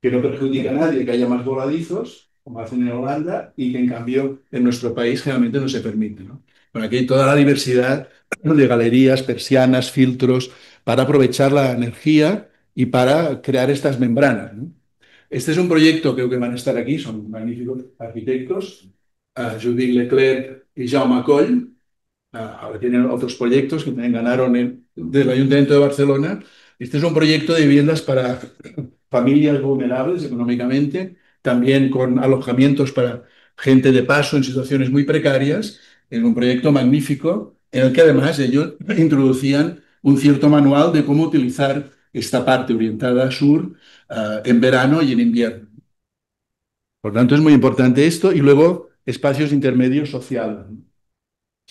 Speaker 2: que no perjudica a nadie, que haya más voladizos, como hacen en Holanda, y que en cambio en nuestro país generalmente no se permite, ¿no? Bueno, aquí hay toda la diversidad de galerías, persianas, filtros, para aprovechar la energía y para crear estas membranas, ¿no? Este es un proyecto, creo que van a estar aquí, son magníficos arquitectos, Judith Leclerc y Jaume Coll. Ahora tienen otros proyectos que también ganaron del Ayuntamiento de Barcelona. Este es un proyecto de viviendas para familias vulnerables económicamente, también con alojamientos para gente de paso en situaciones muy precarias. Es un proyecto magnífico en el que además ellos introducían un cierto manual de cómo utilizar esta parte orientada a sur en verano y en invierno. Por tanto, es muy importante esto y luego espacios intermedios sociales, ¿no?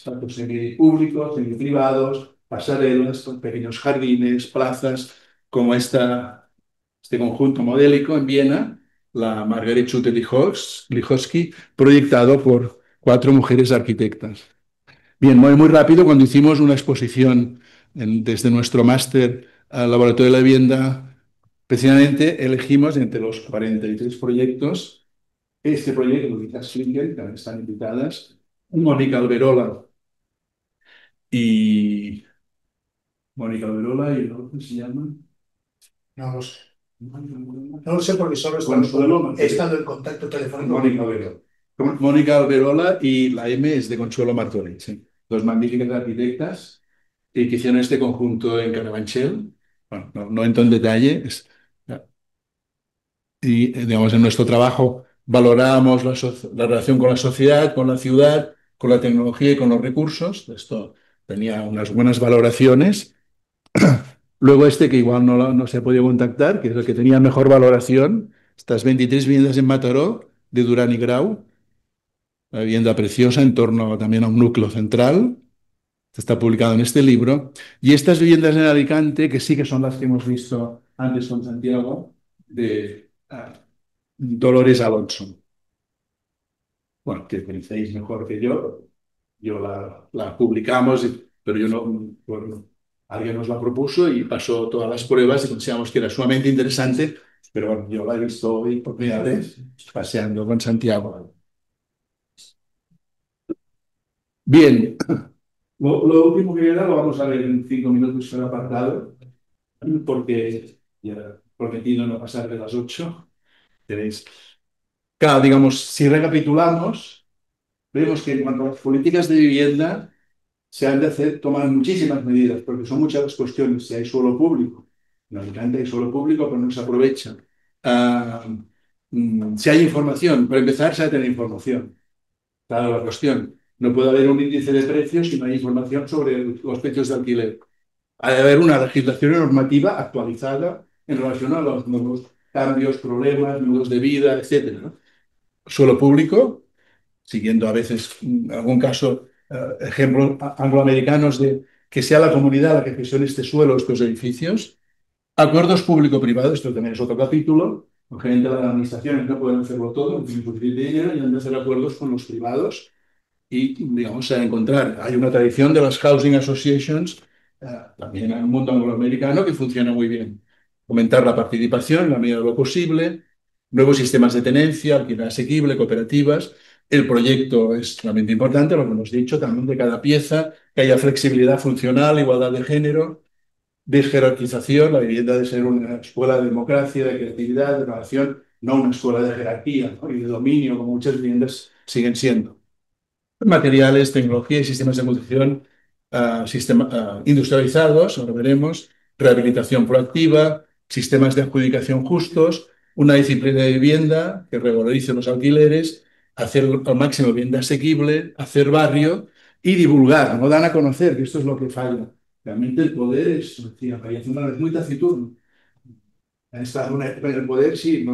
Speaker 2: Tanto semipúblicos, semiprivados, pasarelas, con pequeños jardines, plazas, como este conjunto modélico en Viena, la Margaret Schulte Lihotzky, proyectado por cuatro mujeres arquitectas. Bien, muy rápido, cuando hicimos una exposición desde nuestro máster al Laboratorio de la Vivienda, precisamente elegimos entre los 43 proyectos este proyecto de Schlinger, que están invitadas, Mónica Alberola y el otro se llama
Speaker 1: No lo sé. No lo sé porque solo
Speaker 2: Consuelo
Speaker 1: he estado en contacto telefónico con
Speaker 2: Mónica Alberola. Mónica Alberola y la M es de Consuelo Martorell, sí. Dos magníficas arquitectas y que hicieron este conjunto en Carabanchel. Bueno, no entro en detalle. Y, digamos, en nuestro trabajo valoramos la relación con la sociedad, con la ciudad, con la tecnología y con los recursos. Esto tenía unas buenas valoraciones. Luego este que igual no se ha podido contactar, que es el que tenía mejor valoración, estas 23 viviendas en Mataró, de Durán y Grau, una vivienda preciosa en torno también a un núcleo central, está publicado en este libro, y estas viviendas en Alicante, que sí que son las que hemos visto antes con Santiago, de Dolores Alonso. Bueno, que conocéis mejor que yo la publicamos, pero yo no, bueno, alguien nos la propuso y pasó todas las pruebas y consideramos que era sumamente interesante, pero bueno, yo la he visto hoy por primera vez paseando con Santiago. Bien, lo último que queda lo vamos a ver en 5 minutos en el apartado, porque ya he prometido no pasar de las 8. Tenéis. Claro, digamos, si recapitulamos, vemos que en cuanto a las políticas de vivienda, se han de tomar muchísimas medidas, porque son muchas las cuestiones. Si hay suelo público, en Alicante hay suelo público, pero no se aprovecha. Ah, si hay información, para empezar, se ha de tener información. Claro, la cuestión. No puede haber un índice de precios si no hay información sobre los precios de alquiler. Ha de haber una legislación y normativa actualizada en relación a los nuevos cambios, problemas, modos de vida, etcétera, ¿no? Suelo público, siguiendo a veces en algún caso ejemplos angloamericanos de que sea la comunidad la que gestione este suelo, estos edificios. Acuerdos público-privados, esto también es otro capítulo. Obviamente las administraciones no pueden hacerlo todo, no tienen suficiente dinero y han de hacer acuerdos con los privados y, digamos, a encontrar. Hay una tradición de las housing associations, también en el mundo angloamericano, que funciona muy bien. Fomentar la participación en la medida de lo posible, nuevos sistemas de tenencia, alquiler asequible, cooperativas. El proyecto es realmente importante, lo que hemos dicho, también de cada pieza, que haya flexibilidad funcional, igualdad de género, desjerarquización. La vivienda debe ser una escuela de democracia, de creatividad, de innovación, no una escuela de jerarquía, ¿no? Y de dominio, como muchas viviendas siguen siendo. Materiales, tecnología y sistemas de nutrición industrializados, ahora veremos, rehabilitación proactiva, sistemas de adjudicación justos, una disciplina de vivienda que regularice los alquileres, hacer al máximo vivienda asequible, hacer barrio y divulgar, no dan a conocer, que esto es lo que falla. Realmente el poder es, decía, es muy taciturno. Han estado en el poder, sí,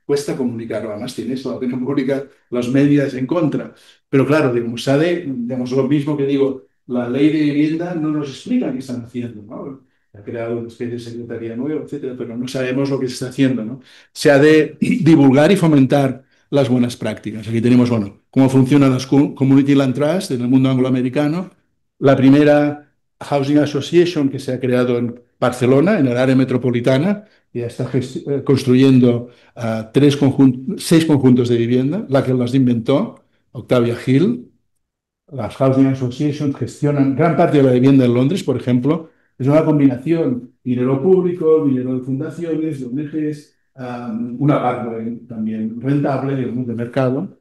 Speaker 2: cuesta comunicarlo. Además, tiene eso, que comunicar los medios en contra. Pero claro, digamos, sale, digamos, lo mismo que digo, la ley de vivienda no nos explica qué están haciendo, ¿no? Ha creado una especie de secretaría nueva, etcétera, pero no sabemos lo que se está haciendo, ¿no? Se ha de divulgar y fomentar las buenas prácticas. Aquí tenemos, bueno, cómo funcionan las Community Land Trust en el mundo angloamericano. La primera Housing Association que se ha creado en Barcelona, en el área metropolitana, ya está construyendo 6 conjuntos de vivienda, la que las inventó, Octavia Hill. Las Housing Associations gestionan gran parte de la vivienda en Londres, por ejemplo. Es una combinación, dinero público, dinero de fundaciones, de ONGs, una parte también rentable, digamos, de mercado.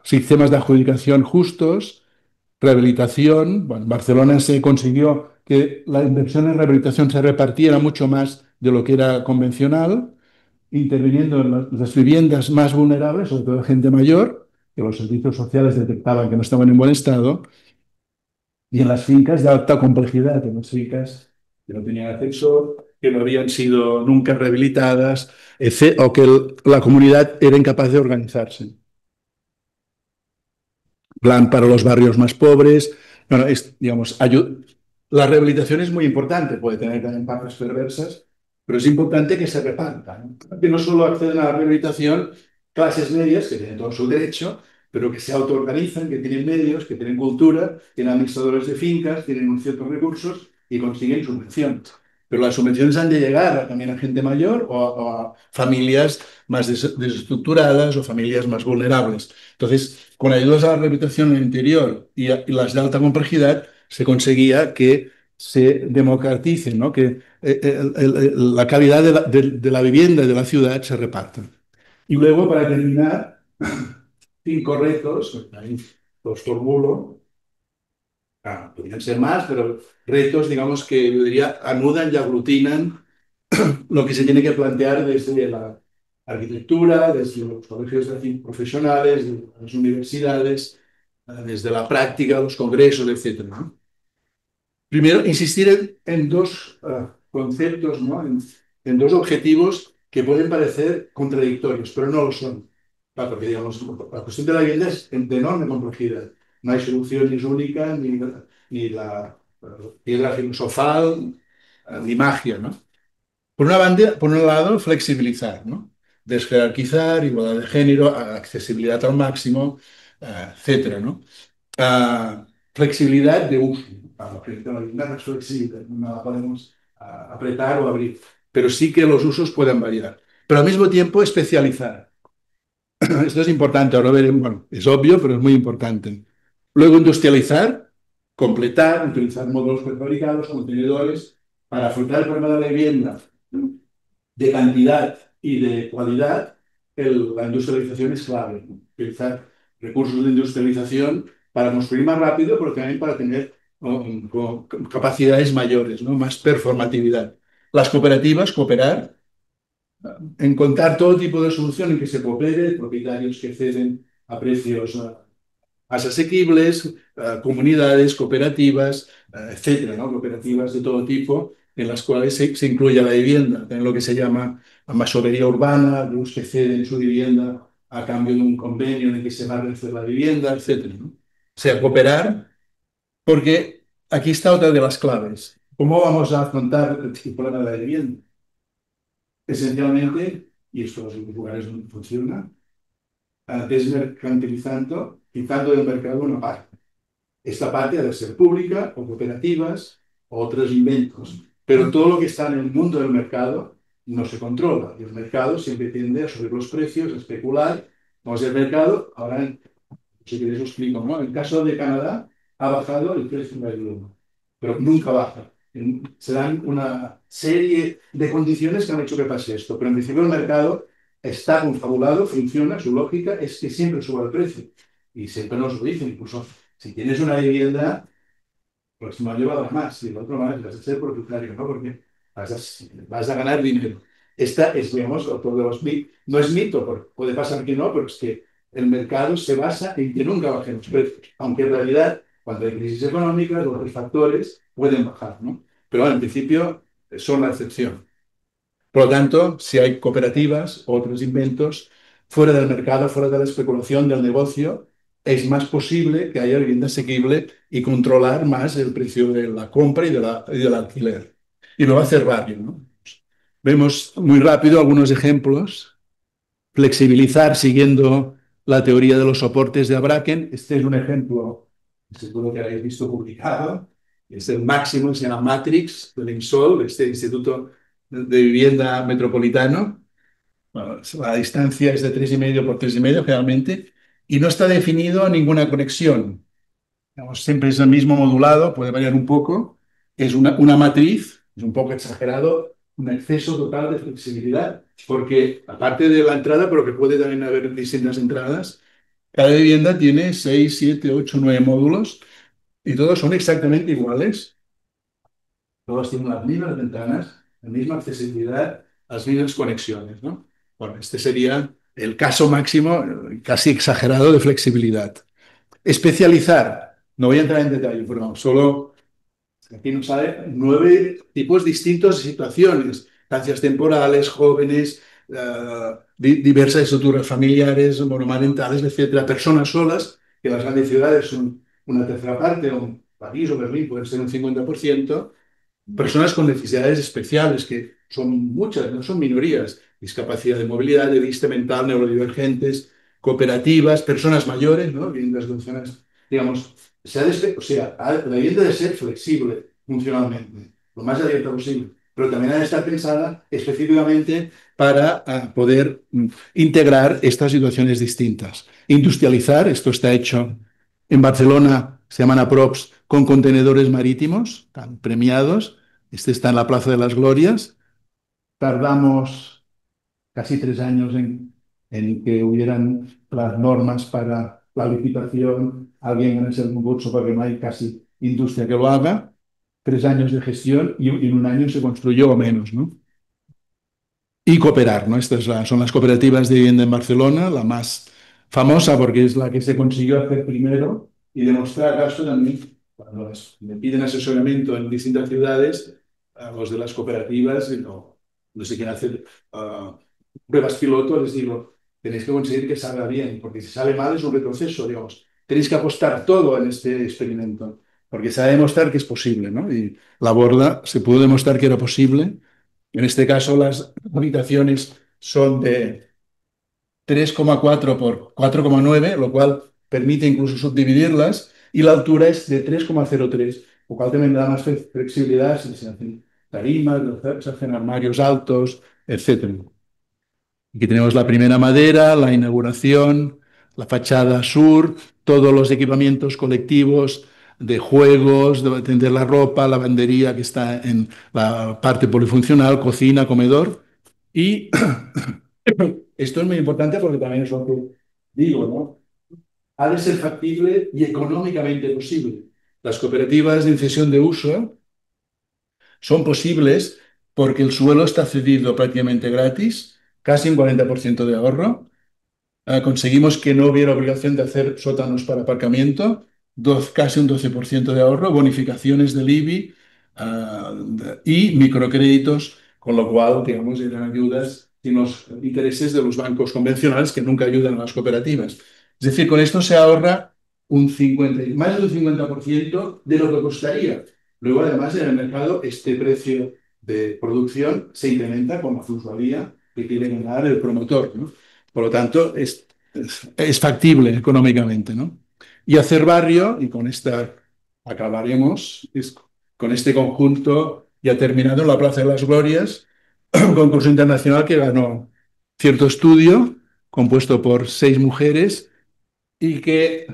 Speaker 2: Sistemas de adjudicación justos, rehabilitación. Bueno, en Barcelona se consiguió que la inversión en rehabilitación se repartiera mucho más de lo que era convencional. interviniendo en las viviendas más vulnerables, sobre todo gente mayor, que los servicios sociales detectaban que no estaban en buen estado, y en las fincas de alta complejidad, en las fincas que no tenían acceso, que no habían sido nunca rehabilitadas, o que la comunidad era incapaz de organizarse. Plan para los barrios más pobres. Bueno, digamos, la rehabilitación es muy importante, puede tener también partes perversas, pero es importante que se reparta, ¿no? Que no solo acceden a la rehabilitación clases medias, que tienen todo su derecho, pero que se autoorganizan, que tienen medios, que tienen cultura, tienen administradores de fincas, tienen unos ciertos recursos y consiguen subvención. Pero las subvenciones han de llegar también a gente mayor o a familias más desestructuradas o familias más vulnerables. Entonces, con ayudas a la rehabilitación en el interior y las de alta complejidad, se conseguía que se democraticen, ¿no? Que la calidad de la vivienda y de la ciudad se reparta. Y luego, para terminar, 5 retos, ahí los formulo. Podrían ser más, pero retos, digamos, que yo diría, anudan y aglutinan lo que se tiene que plantear desde la arquitectura, desde los colegios profesionales, desde las universidades, desde la práctica, los congresos, etcétera, ¿no? Primero, insistir en dos conceptos, ¿no? En dos objetivos que pueden parecer contradictorios, pero no lo son. Claro, porque, digamos, la cuestión de la vivienda es de enorme complejidad. No hay soluciones únicas, ni la piedra filosofal, ni magia, ¿no? Por una banda, por un lado, flexibilizar, ¿no? Desjerarquizar, igualdad de género, accesibilidad al máximo, etcétera, ¿no? Flexibilidad de uso. La vivienda no es flexible, no la podemos apretar o abrir, pero sí que los usos pueden variar. Pero al mismo tiempo especializar. Esto es importante, ahora veremos, bueno, es obvio, pero es muy importante. Luego industrializar, completar, utilizar módulos prefabricados, contenedores, para afrontar el problema de la vivienda de cantidad y de cualidad, la industrialización es clave, ¿no? Utilizar recursos de industrialización para construir más rápido, pero también para tener capacidades mayores, ¿no? Más performatividad. Las cooperativas, cooperar, encontrar todo tipo de solución en que se coopere, propietarios que ceden a precios más asequibles, comunidades, cooperativas, etcétera, ¿no? Cooperativas de todo tipo, en las cuales se incluye la vivienda, en lo que se llama masovería urbana, los que ceden su vivienda a cambio de un convenio en el que se va a vencer la vivienda, etcétera, ¿no? O sea, cooperar, porque aquí está otra de las claves. ¿Cómo vamos a afrontar el problema de la vivienda? Esencialmente, y esto es en los lugares donde funciona, desmercantilizando, quitando del mercado una parte. Esta parte ha de ser pública o cooperativas o otros inventos. Pero todo lo que está en el mundo del mercado no se controla. Y el mercado siempre tiende a subir los precios, a especular. Vamos al mercado, ahora, si queréis os explico, ¿no? En el caso de Canadá, ha bajado el precio del vivienda, pero nunca baja. Se dan una serie de condiciones que han hecho que pase esto. Pero en principio el mercado está confabulado, funciona, su lógica es que siempre suba el precio. Y siempre nos lo dicen, incluso si tienes una vivienda, pues no llevaba más, y el otro más, vas a ser propietario, ¿no? Porque vas a ganar dinero. Esta es, digamos, otro de los mitos. No es mito, porque puede pasar que no, pero es que el mercado se basa en que nunca bajen los precios, aunque en realidad, cuando hay crisis económicas, los factores pueden bajar, ¿no? Pero bueno, en principio son la excepción. Por lo tanto, si hay cooperativas o otros inventos fuera del mercado, fuera de la especulación del negocio, es más posible que haya vivienda asequible y controlar más el precio de la compra y del alquiler. Y lo va a hacer barrio, ¿no? Vemos muy rápido algunos ejemplos. Flexibilizar siguiendo la teoría de los soportes de Abraken. Este es un ejemplo, seguro que habéis visto publicado. Es el máximo, se llama Matrix, del INSOL, este Instituto de Vivienda Metropolitano. Bueno, la distancia es de 3,5 por 3,5 generalmente, y no está definido ninguna conexión. Digamos, siempre es el mismo modulado, puede variar un poco. Es una matriz, es un poco exagerado, un exceso total de flexibilidad, porque aparte de la entrada, pero que puede también haber distintas entradas, cada vivienda tiene 6, 7, 8, 9 módulos y todos son exactamente iguales. Todos tienen las mismas ventanas, la misma accesibilidad, las mismas conexiones, ¿no? Bueno, este sería el caso máximo, casi exagerado, de flexibilidad. Especializar. No voy a entrar en detalle, pero solo aquí nos sale 9 tipos distintos de situaciones, estancias temporales, jóvenes, diversas estructuras familiares, monomarentales, etcétera, personas solas, que las grandes ciudades son una tercera parte, o París o Berlín pueden ser un 50%, personas con necesidades especiales, que son muchas, no son minorías, discapacidad de movilidad, de vista mental, neurodivergentes, cooperativas, personas mayores, ¿no? Viviendas de zonas, digamos, o sea, la vivienda debe ser flexible funcionalmente, lo más abierta posible, pero también ha de estar pensada específicamente para poder integrar estas situaciones distintas. Industrializar, esto está hecho en Barcelona, se llaman APROPs, con contenedores marítimos, tan premiados. Este está en la Plaza de las Glorias. Tardamos casi 3 años en que hubieran las normas para la licitación, alguien ganase el concurso porque no hay casi industria que lo haga. 3 años de gestión y en un año se construyó o menos, ¿no? Y cooperar, ¿no? Son las cooperativas de vivienda en Barcelona, la más famosa porque es la que se consiguió hacer primero y demostrar esto también cuando me piden asesoramiento en distintas ciudades, a los de las cooperativas, no se quieren hacer pruebas piloto, les digo, tenéis que conseguir que salga bien, porque si sale mal es un retroceso, digamos. Tenéis que apostar todo en este experimento, porque se ha de demostrar que es posible, ¿no? Y la borda se pudo demostrar que era posible. En este caso, las habitaciones son de 3,4 por 4,9, lo cual permite incluso subdividirlas, y la altura es de 3,03, lo cual también da más flexibilidad si se hacen tarimas, se hacen armarios altos, etcétera. Aquí tenemos la primera madera, la inauguración, la fachada sur, todos los equipamientos colectivos de juegos, de tender la ropa, lavandería que está en la parte polifuncional, cocina, comedor. Y esto es muy importante porque también es lo que digo, ¿no? Ha de ser factible y económicamente posible. Las cooperativas de cesión de uso son posibles porque el suelo está cedido prácticamente gratis, casi un 40% de ahorro. Conseguimos que no hubiera obligación de hacer sótanos para aparcamiento, casi un 12% de ahorro, bonificaciones del IBI y microcréditos, con lo cual, digamos, eran ayudas sin los intereses de los bancos convencionales que nunca ayudan a las cooperativas. Es decir, con esto se ahorra más de un 50% de lo que costaría. Luego, además, en el mercado, este precio de producción se incrementa con la plusvalía que quiere ganar el promotor, ¿no? Por lo tanto, es factible económicamente, ¿no? Y hacer barrio, y con esta acabaremos, con este conjunto ya terminado en la Plaza de las Glorias, un concurso internacional que ganó cierto estudio, compuesto por 6 mujeres, y que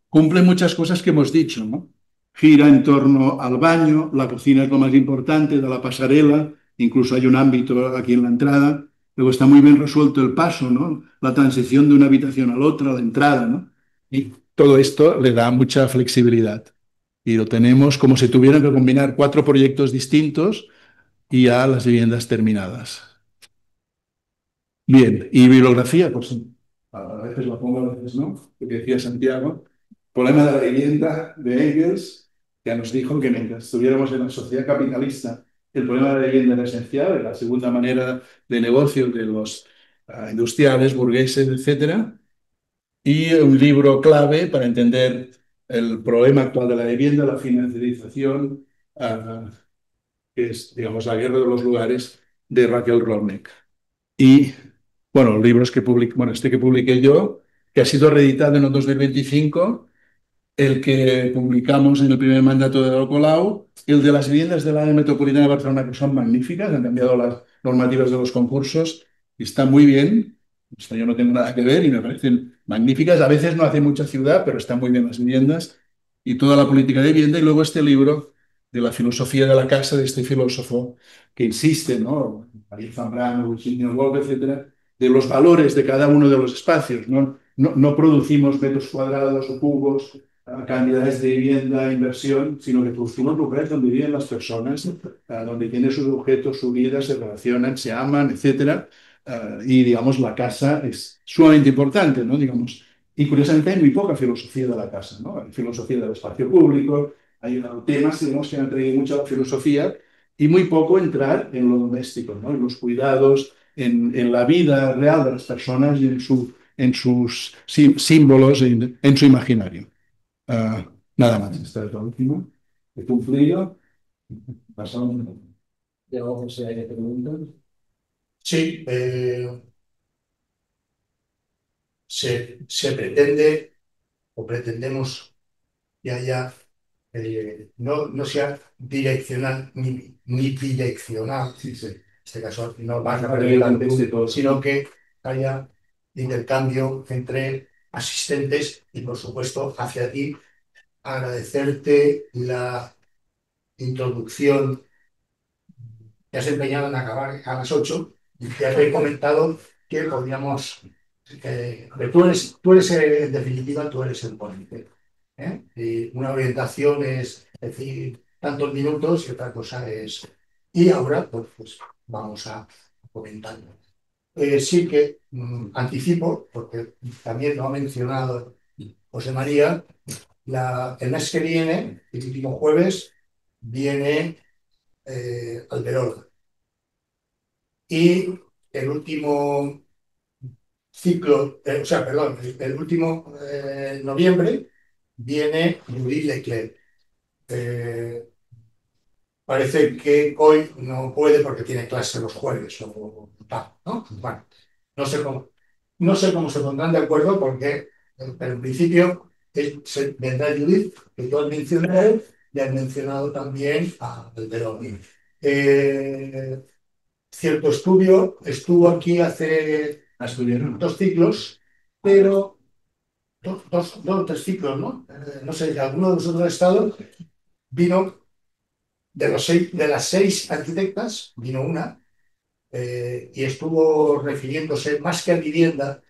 Speaker 2: cumple muchas cosas que hemos dicho, ¿no? Gira en torno al baño, la cocina es lo más importante, de la pasarela, incluso hay un ámbito aquí en la entrada. Luego está muy bien resuelto el paso, ¿no? La transición de una habitación a la otra, la entrada, ¿no? Y todo esto le da mucha flexibilidad. Y lo tenemos como si tuvieran que combinar 4 proyectos distintos y ya las viviendas terminadas. Bien, y bibliografía, pues a veces la pongo, a veces no, lo que decía Santiago. Problema de la vivienda de Engels, ya nos dijo que mientras estuviéramos en la sociedad capitalista, el problema de la vivienda era esencial, la segunda manera de negocio de los industriales, burgueses, etcétera. Y un libro clave para entender el problema actual de la vivienda, la financiarización, uh, que es, digamos, la guerra de los lugares, de Raquel Rolnick. Y, bueno, libros que publiqué, bueno, este que publiqué yo, que ha sido reeditado en el 2025, el que publicamos en el primer mandato de Ada Colau, el de las viviendas del área metropolitana de Barcelona, que son magníficas, han cambiado las normativas de los concursos y está muy bien. Esto yo no tengo nada que ver y me parecen magníficas. A veces no hace mucha ciudad, pero están muy bien las viviendas y toda la política de vivienda. Y luego este libro de la filosofía de la casa de este filósofo que insiste, ¿no? Ariel Zambrano, Virginia Woolf, etcétera, de los valores de cada uno de los espacios. No producimos metros cuadrados o cubos, cantidades de vivienda, inversión, sino que producimos lugares donde viven las personas, donde tienen sus objetos, su vida, se relacionan, se aman, etcétera, y, digamos, la casa es sumamente importante, ¿no? Digamos, y curiosamente hay muy poca filosofía de la casa, ¿no? Hay filosofía del espacio público, hay temas, digamos, que han traído mucho la filosofía y muy poco entrar en lo doméstico, ¿no? En los cuidados, en la vida real de las personas y en sus símbolos, en su imaginario. Nada más, esta es la última. He cumplido. Pasamos. Ya vamos a ir a preguntas.
Speaker 1: Sí, se pretende o pretendemos que haya, no sea direccional ni bidireccional,
Speaker 2: Sí, sí.
Speaker 1: en este caso no vas a
Speaker 2: Para que
Speaker 1: predicar
Speaker 2: conteste
Speaker 1: tú,
Speaker 2: todo.
Speaker 1: sino que haya intercambio entre asistentes y, por supuesto, hacia ti, agradecerte la introducción te has empeñado en acabar a las 8 y ya te he comentado que podríamos, tú eres en definitiva, tú eres el ponente. ¿Eh? Y una orientación es decir tantos minutos y otra cosa es... Y ahora, pues vamos a comentar. Sí que anticipo, porque también lo ha mencionado José María, el mes que viene, el último jueves, viene Alberola. Y el último ciclo, o sea, perdón, el último noviembre viene Judith Leclerc. Eh, Parece que hoy no puede porque tiene clase los jueves o tal, ¿no? Bueno, no sé cómo se pondrán de acuerdo porque, pero en principio vendrá Judith, que tú has mencionado, y has mencionado también a Alberoni. Eh, Cierto estudio estuvo aquí hace
Speaker 2: Asturiano.
Speaker 1: 2 ciclos, pero dos o 3 ciclos, ¿no? No sé, alguno de vosotros ha estado, vino de las 6 arquitectas, vino una, y estuvo refiriéndose más que a vivienda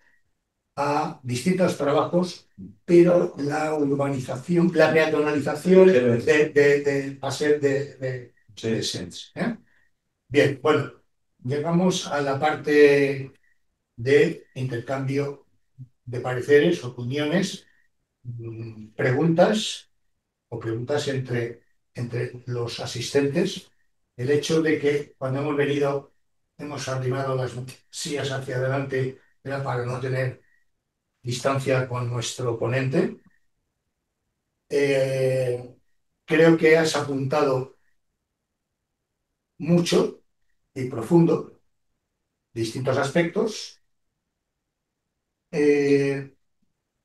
Speaker 1: a distintos trabajos, pero la urbanización, la peatonalización va a ser de Sens, ¿eh? Bien, bueno, llegamos a la parte de intercambio de pareceres, opiniones, preguntas entre los asistentes. El hecho de que cuando hemos venido hemos arrimado las sillas hacia adelante era para no tener distancia con nuestro ponente. Eh, Creo que has apuntado mucho y profundo distintos aspectos. Eh,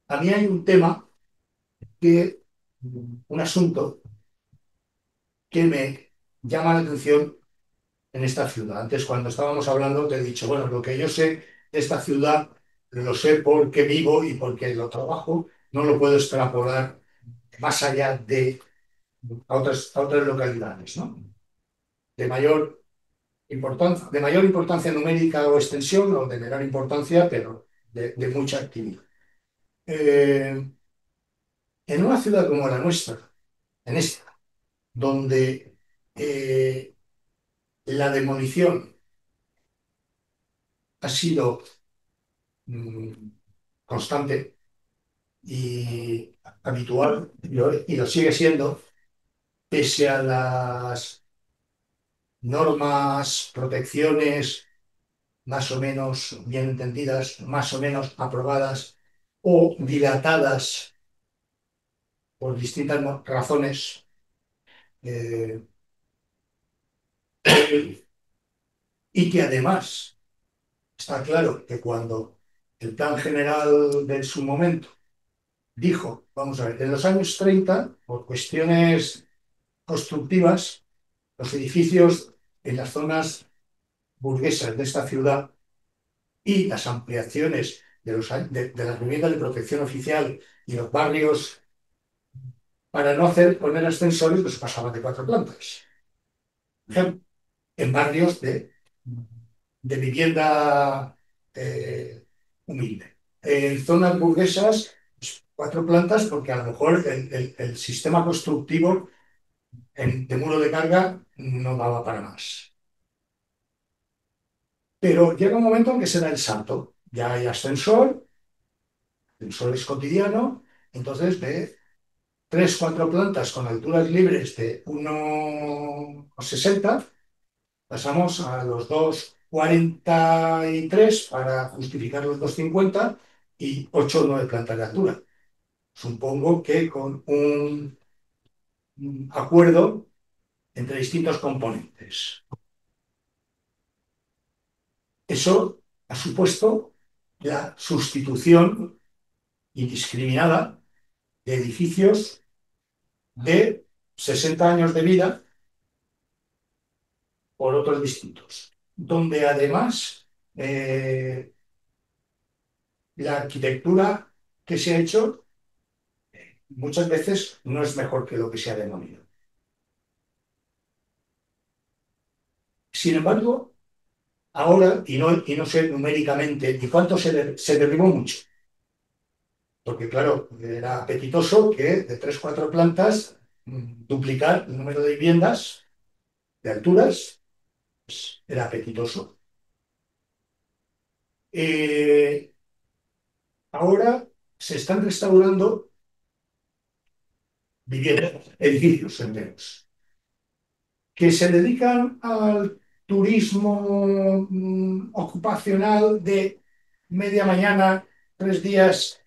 Speaker 1: a mí hay un tema un asunto que me llama la atención en esta ciudad. Antes, cuando estábamos hablando, te he dicho, bueno, lo que yo sé de esta ciudad lo sé porque vivo y porque lo trabajo, no lo puedo extrapolar más allá de a otras localidades, ¿no? De mayor de mayor importancia numérica o extensión o de menor importancia, pero de mucha actividad. Eh, en una ciudad como la nuestra, en esta, donde la demolición ha sido mm, constante y habitual, y lo sigue siendo, pese a las normas, protecciones más o menos bien entendidas, más o menos aprobadas o dilatadas por distintas razones. eh, y que además está claro que cuando el plan general de su momento dijo, vamos a ver, en los años 30 por cuestiones constructivas, los edificios en las zonas burguesas de esta ciudad y las ampliaciones de las viviendas de protección oficial y los barrios, para no poner ascensores, pues pasaban de 4 plantas. En barrios de vivienda humilde. En zonas burguesas, pues, 4 plantas, porque a lo mejor el sistema constructivo de muro de carga no daba para más. Pero llega un momento en que se da el salto. Ya hay ascensor, el sol es cotidiano, entonces de tres, cuatro plantas con alturas libres de 1,60 pasamos a los 2,43 para justificar los 2,50 y 8 o 9 plantas de altura. Supongo que con un acuerdo entre distintos componentes. Eso ha supuesto la sustitución indiscriminada de edificios de 60 años de vida por otros distintos, donde además la arquitectura que se ha hecho muchas veces no es mejor que lo que se ha demolido. Sin embargo, ahora, y no sé numéricamente, ¿y cuánto se derribó? Mucho, porque claro, era apetitoso que de tres, cuatro plantas duplicar el número de viviendas de alturas, pues, era apetitoso. Eh, Ahora se están restaurando viviendas, edificios enteros, que se dedican al turismo ocupacional de media mañana, 3 días,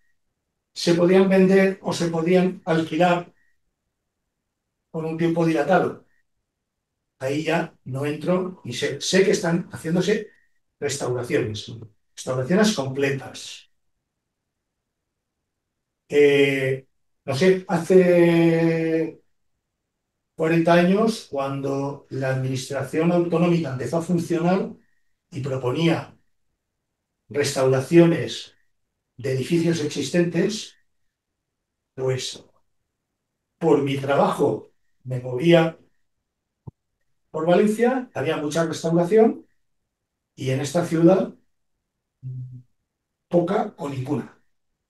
Speaker 1: se podían vender o se podían alquilar con un tiempo dilatado. Ahí ya no entro y sé que están haciéndose restauraciones, restauraciones completas. No sé, hace 40 años, cuando la administración autonómica empezó a funcionar y proponía restauraciones de edificios existentes, pues por mi trabajo me movía por Valencia, había mucha restauración y en esta ciudad poca o ninguna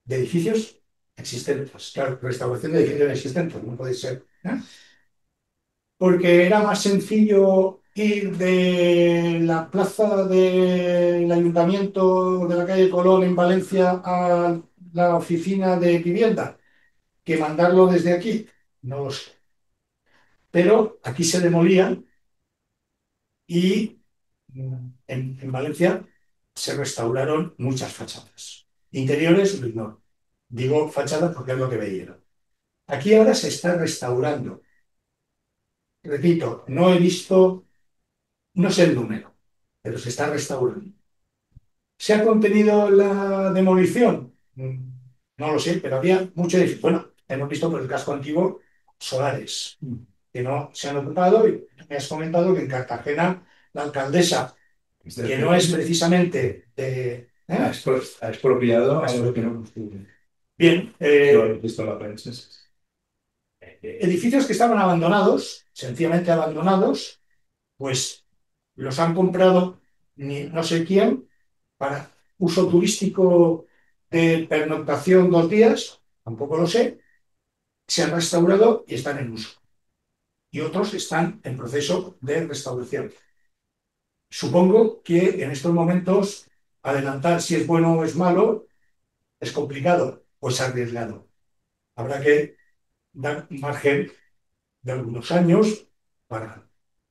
Speaker 1: de edificios existentes. Claro, restauración de edificios existentes, no puede ser, ¿eh? Porque era más sencillo ir de la plaza del Ayuntamiento de la calle Colón en Valencia a la oficina de vivienda que mandarlo desde aquí. No lo sé. Pero aquí se demolían y en Valencia se restauraron muchas fachadas. Interiores, lo ignoro. Digo fachadas porque es lo que veía. Aquí ahora se está restaurando. Repito, no he visto, no sé el número, pero se está restaurando. ¿Se ha contenido la demolición? No lo sé, pero había mucho edificio. Bueno, hemos visto por el casco antiguo solares que no se han ocupado y me has comentado que en Cartagena la alcaldesa,
Speaker 2: Es
Speaker 1: que no
Speaker 2: decir,
Speaker 1: es precisamente
Speaker 2: ha expropiado a lo que no construye.
Speaker 1: bien,
Speaker 2: Lo he visto en la prensa. Sí, sí.
Speaker 1: edificios que estaban abandonados, sencillamente abandonados, pues los han comprado no sé quién para uso turístico de pernoctación 2 días, tampoco lo sé, se han restaurado y están en uso. Y otros están en proceso de restauración. Supongo que en estos momentos adelantar si es bueno o es malo es complicado o es arriesgado. Habrá que dar un margen de algunos años para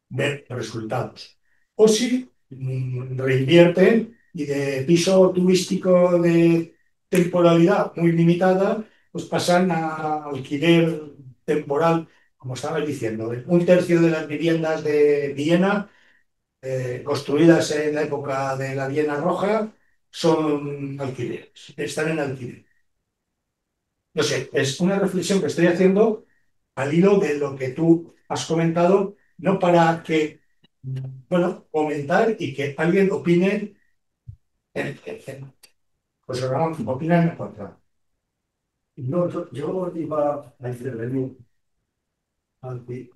Speaker 1: ver los resultados. O si reinvierten y de piso turístico de temporalidad muy limitada, pues pasan a alquiler temporal, como estabas diciendo. Un tercio de las viviendas de Viena, construidas en la época de la Viena Roja, son alquileres, están en alquiler. No sé, es una reflexión que estoy haciendo al hilo de lo que tú has comentado, no para que, bueno, comentar y que alguien opine, pues Ramón, opina en contra.
Speaker 3: No, yo iba a intervenir, Alpi,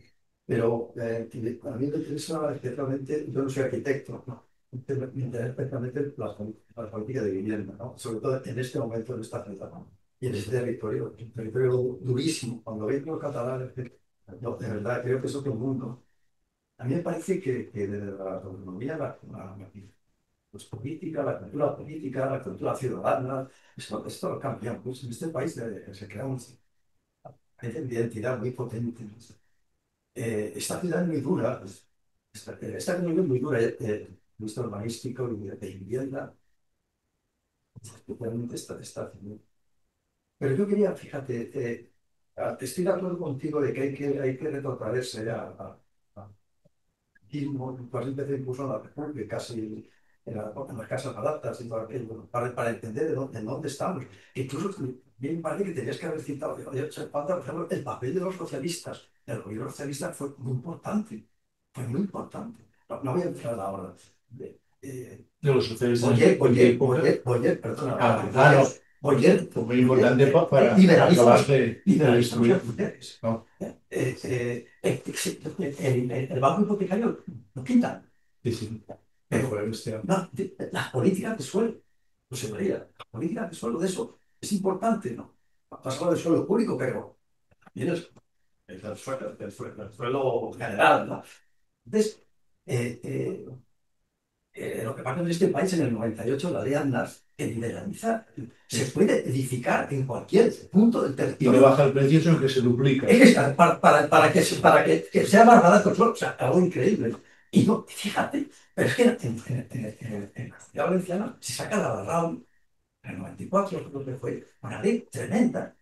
Speaker 3: pero a mí me interesa especialmente, yo no soy arquitecto, ¿no? Me interesa especialmente la política de vivienda, ¿no? Sobre todo en este momento, en esta ciudad, ¿no? Y en este territorio, un territorio durísimo. Cuando veis los catalanes, yo de verdad creo que es otro mundo. A mí me parece que desde la autonomía pues, política, la cultura ciudadana, esto cambia. Pues en este país se crea hay una identidad muy potente. Esta ciudad es muy dura, esta comunidad es muy dura, visto urbanístico y de vivienda, especialmente esta ciudad. Pero yo quería, fíjate, estoy de acuerdo contigo de que hay que retrotraerse a tú has empezado incluso en la República, casi en las casas baratas, y todo aquello, para entender de dónde estamos. Incluso bien me parece que tenías que haber citado, oye, falta, por ejemplo, el papel de los socialistas. El gobierno socialista fue muy importante. No voy a entrar ahora.
Speaker 2: De los socialistas.
Speaker 3: Perdona,
Speaker 2: Claro.
Speaker 3: Boyer,
Speaker 2: Fue muy importante para acabar de
Speaker 3: liberalizamos
Speaker 2: destruir.
Speaker 3: las mujeres.
Speaker 2: No.
Speaker 3: El banco hipotecario lo quitan.
Speaker 2: Sí, sí.
Speaker 3: Pero
Speaker 2: Fue bestia.
Speaker 3: no, las políticas de suelo, no se veía. Las políticas de suelo, de eso es importante, ¿no? Has hablado del suelo público, pero también es el suelo general, ¿no? Entonces, eh, eh, lo que pasa en este país en el 98, la ley Aznar, que liberaliza, se puede edificar en cualquier punto del
Speaker 2: Y
Speaker 3: territorio.
Speaker 2: le baja el precio, sino que se duplica.
Speaker 3: Es que para que sea más barato el suelo, o sea, algo increíble. Y no, fíjate, pero es que en la ciudad valenciana se saca la Barral en el 94, creo que fue, una ley tremenda,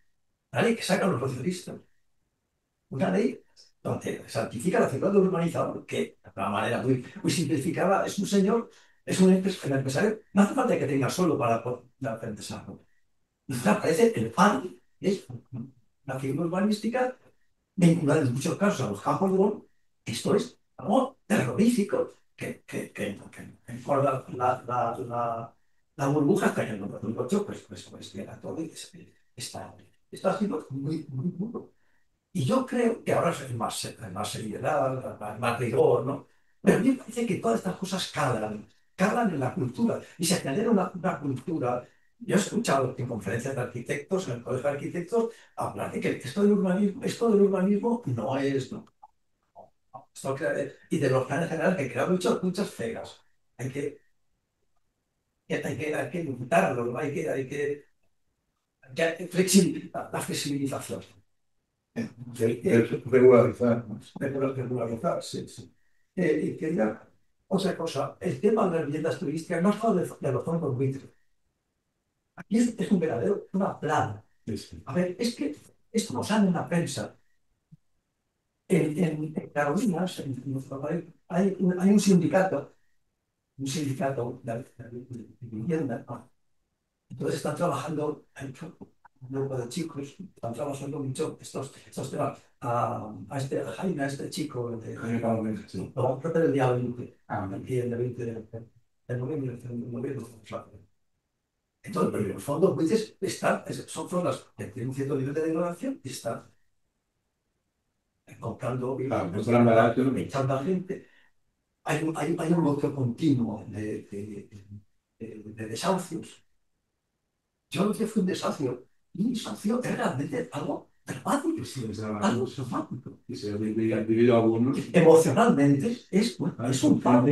Speaker 3: una ley que sacan los socialistas, una ley donde santifica la figura del urbanizador, que de una manera muy simplificada es un señor, es un empresario, no hace falta que tenga suelo para poder hacer desarrollo. Entonces aparece el PAN, que es una figura urbanística vinculada en muchos casos a los campos de golf. Esto es algo terrorífico que con la burbuja hasta que en el 2008 pues llega todo y está haciendo muy duro. Y yo creo que ahora es más seriedad, más rigor, ¿no? Pero a mí me parece que todas estas cosas calan en la cultura y se genera una cultura. Yo he escuchado en conferencias de arquitectos, en el colegio de arquitectos, hablar de que esto del urbanismo no es, no, y de los planes generales que crean muchas pegas. Hay que, hay que limitarlo, ¿no? hay que la flexibilización.
Speaker 2: Regularizar, ¿no?
Speaker 3: Regularizar, sí, sí. Y quería otra cosa, el tema de las viviendas turísticas no es solo de los fondos buitres. Aquí es una plaga.
Speaker 2: Sí, sí.
Speaker 3: A ver, es que esto nos sale en la prensa. En Carolinas, en nuestro país, hay un sindicato de vivienda, ¿no? Entonces están trabajando, hay un grupo de chicos, están trabajando mucho estos temas. A Jaime, a este chico,
Speaker 2: Jaime Calvet, sí.
Speaker 3: lo vamos a hacer el día 20,
Speaker 2: Ah,
Speaker 3: aquí el 20 de noviembre. Entonces, pero los fondos buitres son fondos que tienen un cierto nivel de degradación y están comprando
Speaker 2: pues gran barato, ¿no?
Speaker 3: echando a gente. Hay un bloqueo continuo de desahucios. Yo lo que fue un desahucio, y un desahucio es realmente algo dramático,
Speaker 2: Sí,
Speaker 3: algo dramático.
Speaker 2: y se ha vivido algunos.
Speaker 3: Emocionalmente es un palo.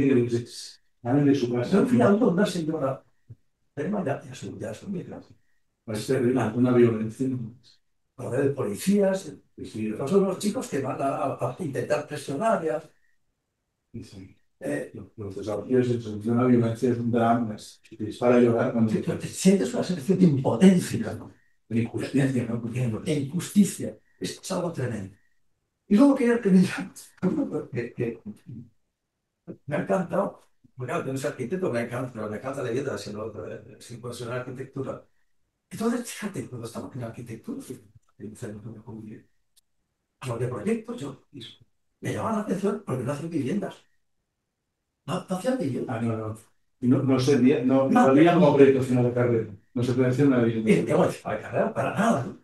Speaker 2: Salen de su casa.
Speaker 3: Yo fui a una señora, pero ya son viejas,
Speaker 2: Es terrible, una violencia.
Speaker 3: rodeada de policías,
Speaker 2: Sí,
Speaker 3: son los chicos que van a intentar presionar.
Speaker 2: sí.
Speaker 3: Eh,
Speaker 2: Los desafíos de una violencia es un drama. Es para llorar cuando
Speaker 3: sientes una sensación de impotencia, ¿no?
Speaker 2: de injusticia, ¿no?
Speaker 3: E injusticia. Es algo tremendo. Y luego quería terminar que me ha encantado. Bueno, yo no soy arquitecto, me encanta la vida, sin profesional de arquitectura. Entonces, fíjate, cuando estamos en arquitectura, los de proyectos, me llaman la atención porque no hacen viviendas. No hacían viviendas.
Speaker 2: Ah, no, no. Y no sería, no había como proyecto final de carrera. No se puede hacer una
Speaker 3: Y
Speaker 2: vivienda.
Speaker 3: bueno, para carrera, para nada, ¿no?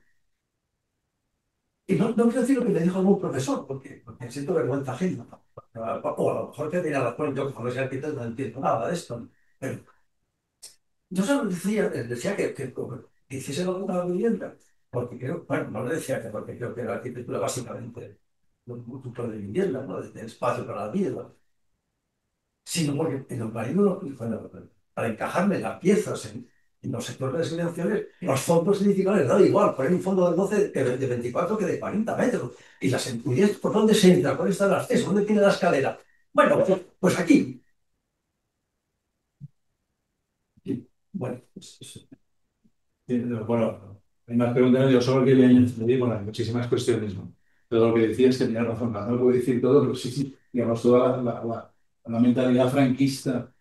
Speaker 3: Y no quiero decir lo que me dijo algún profesor, porque siento vergüenza ajena, ¿no? O a lo mejor te dirá razón, yo como soy arquitecto no entiendo nada de esto, ¿no? Pero yo solo decía que hiciesen alguna vivienda, porque creo, bueno, no le decía que porque creo que la arquitectura básicamente un tipo de vivienda, ¿no? De espacio para la vida, sino porque en el país no, bueno, para encajarme las piezas en los sectores residenciales, los fondos edificiales da igual, poner un fondo de 12, de 24 que de 40 metros. Y las empuñes, ¿por dónde se entra? ¿Cuál está el acceso? ¿Dónde tiene la escalera? Bueno, pues aquí. Y, bueno, pues,
Speaker 2: Bueno, hay más preguntas, yo solo quería añadir, bueno, hay muchísimas cuestiones, ¿no? Pero lo que decías tenía razón, no lo puedo decir todo, pero sí, sí, digamos, toda la mentalidad franquista,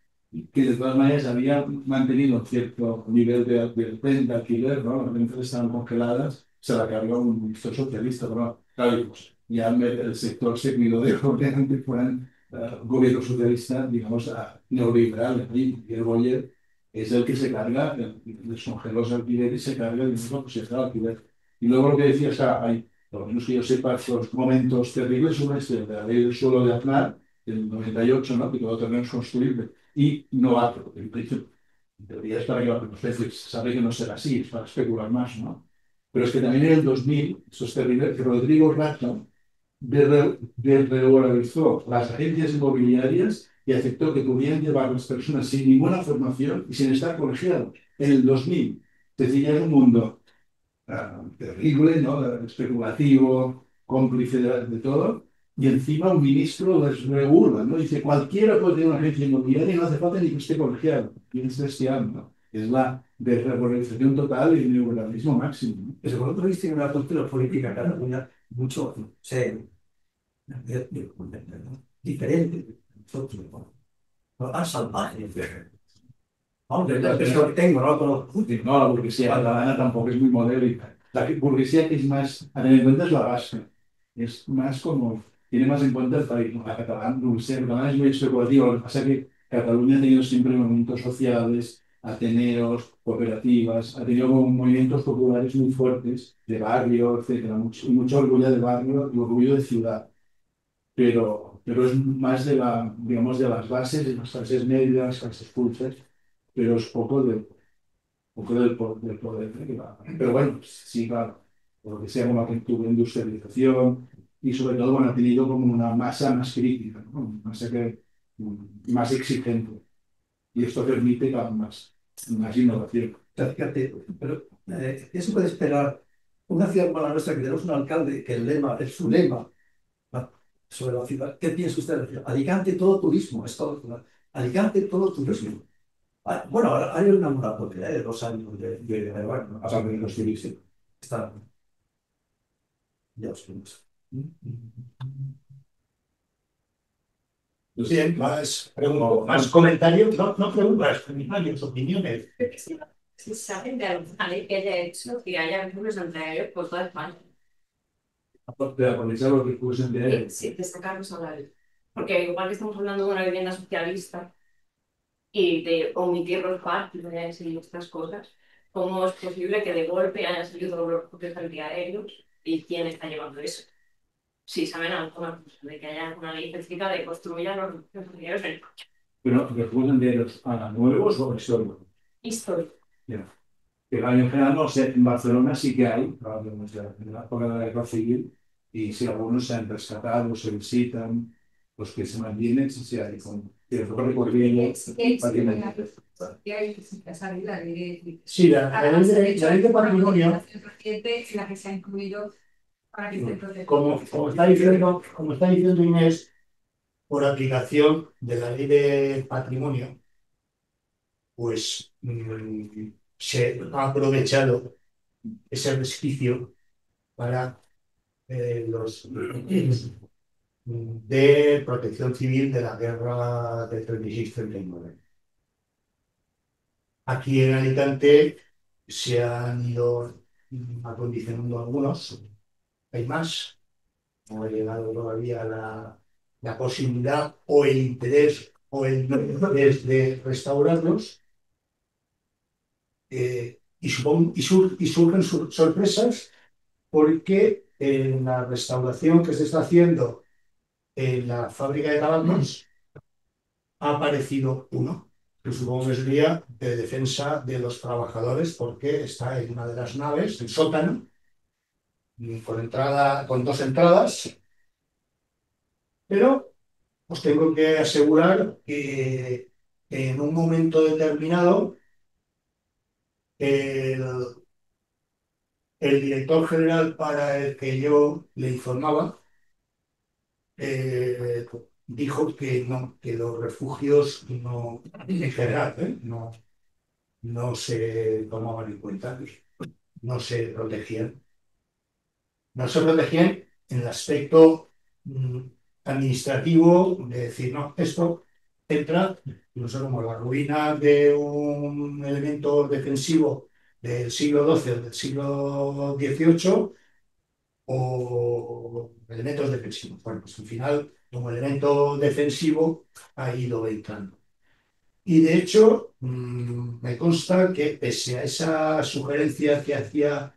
Speaker 2: que de todas maneras había mantenido un cierto nivel de alquiler, ¿no? Las rentas estaban congeladas, se la cargó un ministro socialista, pero claro, y pues, ya el sector se cuidó de que antes fueran gobiernos socialistas, digamos, neoliberales, y el Boyer es el que se carga, les congeló los alquileres y se carga el mismo que se da alquiler. Y luego lo que decía, o sea, hay, por lo menos que yo sepa, los momentos terribles, uno es el de la ley del suelo de Aznar, del 98, ¿no? Que todo terreno es construible y no va, porque en principio, en teoría es para que los precios, se sabe que no será así, es para especular más, ¿no? Pero es que también en el 2000, eso es terrible, que Rodrigo Rato desregularizó las agencias inmobiliarias y aceptó que podían llevar las personas sin ninguna formación y sin estar colegiados. En el 2000. Es decir, ya es un mundo terrible, ¿no? Especulativo, cómplice de todo. Y encima un ministro les regula, ¿no? Dice, cualquiera puede tener una agencia inmobiliaria y no hace falta ni que esté colegiado. ¿Quién está estudiando? Es la desregularización total y el neoliberalismo máximo, ¿no?
Speaker 3: desde por otro lado, tiene una cultura política en Cataluña mucho, sé, diferente de nosotros, ¿no? Tan salvaje. Hombre, la impresión que tengo, no lo conozco.
Speaker 2: No, la burguesía catalana tampoco es muy modélica. La burguesía que es más, a tener en cuenta es la vasca. Es más como, tiene más en cuenta el país. La catalana, burguesía catalana es muy especulativa. Lo que pasa es que Cataluña ha tenido siempre movimientos sociales, ateneos, cooperativas, ha tenido como movimientos populares muy fuertes, de barrio, etcétera. Mucho orgullo de barrio y orgullo de ciudad. Pero es más de la, digamos, de las bases, de las clases medias, las clases pulsas, pero es poco de un poco del poder privado. Pero bueno, sí, claro, por lo que sea como que tuvo industrialización y sobre todo, bueno, ha tenido como una masa más crítica, ¿no? Una masa que, más exigente. Y esto permite claro, más innovación.
Speaker 3: Sea, fíjate, pero ¿qué se puede esperar? Una ciudad como la nuestra, que tenemos un alcalde que el lema, es su lema sobre la ciudad. ¿Qué piensa usted de la ciudad? Alicante todo turismo, es todo ciudad. Alicante todo turismo. Ah, bueno, ahora hay una moratoria de 2 años bueno,
Speaker 2: Aparte de los turistas.
Speaker 3: está, ya os vemos.
Speaker 1: Bien, más preguntas, más comentarios, no, no preguntas, comentarios, opiniones.
Speaker 4: Si saben de alguna ley que haya hecho que haya recursos entre por toda España.
Speaker 2: Aparte de aprovechar los recursos de
Speaker 4: Sí, destacarlos a la ley. Porque igual que estamos hablando de una vivienda socialista y de omitir los parques y estas cosas, ¿cómo es posible que de golpe hayan salido todos los propios antiaéreos y quién está llevando eso? Si saben alguna cosa de que haya una ley específica de construir los refugios antiaéreos en
Speaker 2: pero recursos de los nuevos o históricos.
Speaker 4: histórico.
Speaker 2: Ya. Que en general, no sé, en Barcelona sí que hay, probablemente en la época de la guerra civil, y si algunos se han rescatado, se visitan, los que se mantienen, sí, sí hay, con cierto recorrido.
Speaker 1: Sí, la ley de patrimonio,
Speaker 5: la que se ha incluido para que se protege.
Speaker 1: como está diciendo Inés, por aplicación de la ley de patrimonio, pues se ha aprovechado ese resquicio para los de protección civil de la guerra del 36-39. Aquí en Alicante se han ido acondicionando algunos, hay más, no ha llegado todavía la posibilidad o el interés o el no interés de restaurarlos, y surgen sorpresas porque en la restauración que se está haciendo en la fábrica de tabacos ha aparecido uno, que supongo que sería de defensa de los trabajadores, porque está en una de las naves, el sótano, con dos entradas, pero os tengo que asegurar que en un momento determinado, el, el director general para el que yo le informaba eh, dijo que no, que los refugios no, en general, no, no se tomaban en cuenta, no se protegían. No se protegían en el aspecto mm, administrativo de decir, no, esto entra, incluso como la ruina de un elemento defensivo del siglo XII o del siglo XVIII o elementos defensivos. Bueno, pues al final, como elemento defensivo, ha ido entrando. Y de hecho, me consta que pese a esa sugerencia que hacía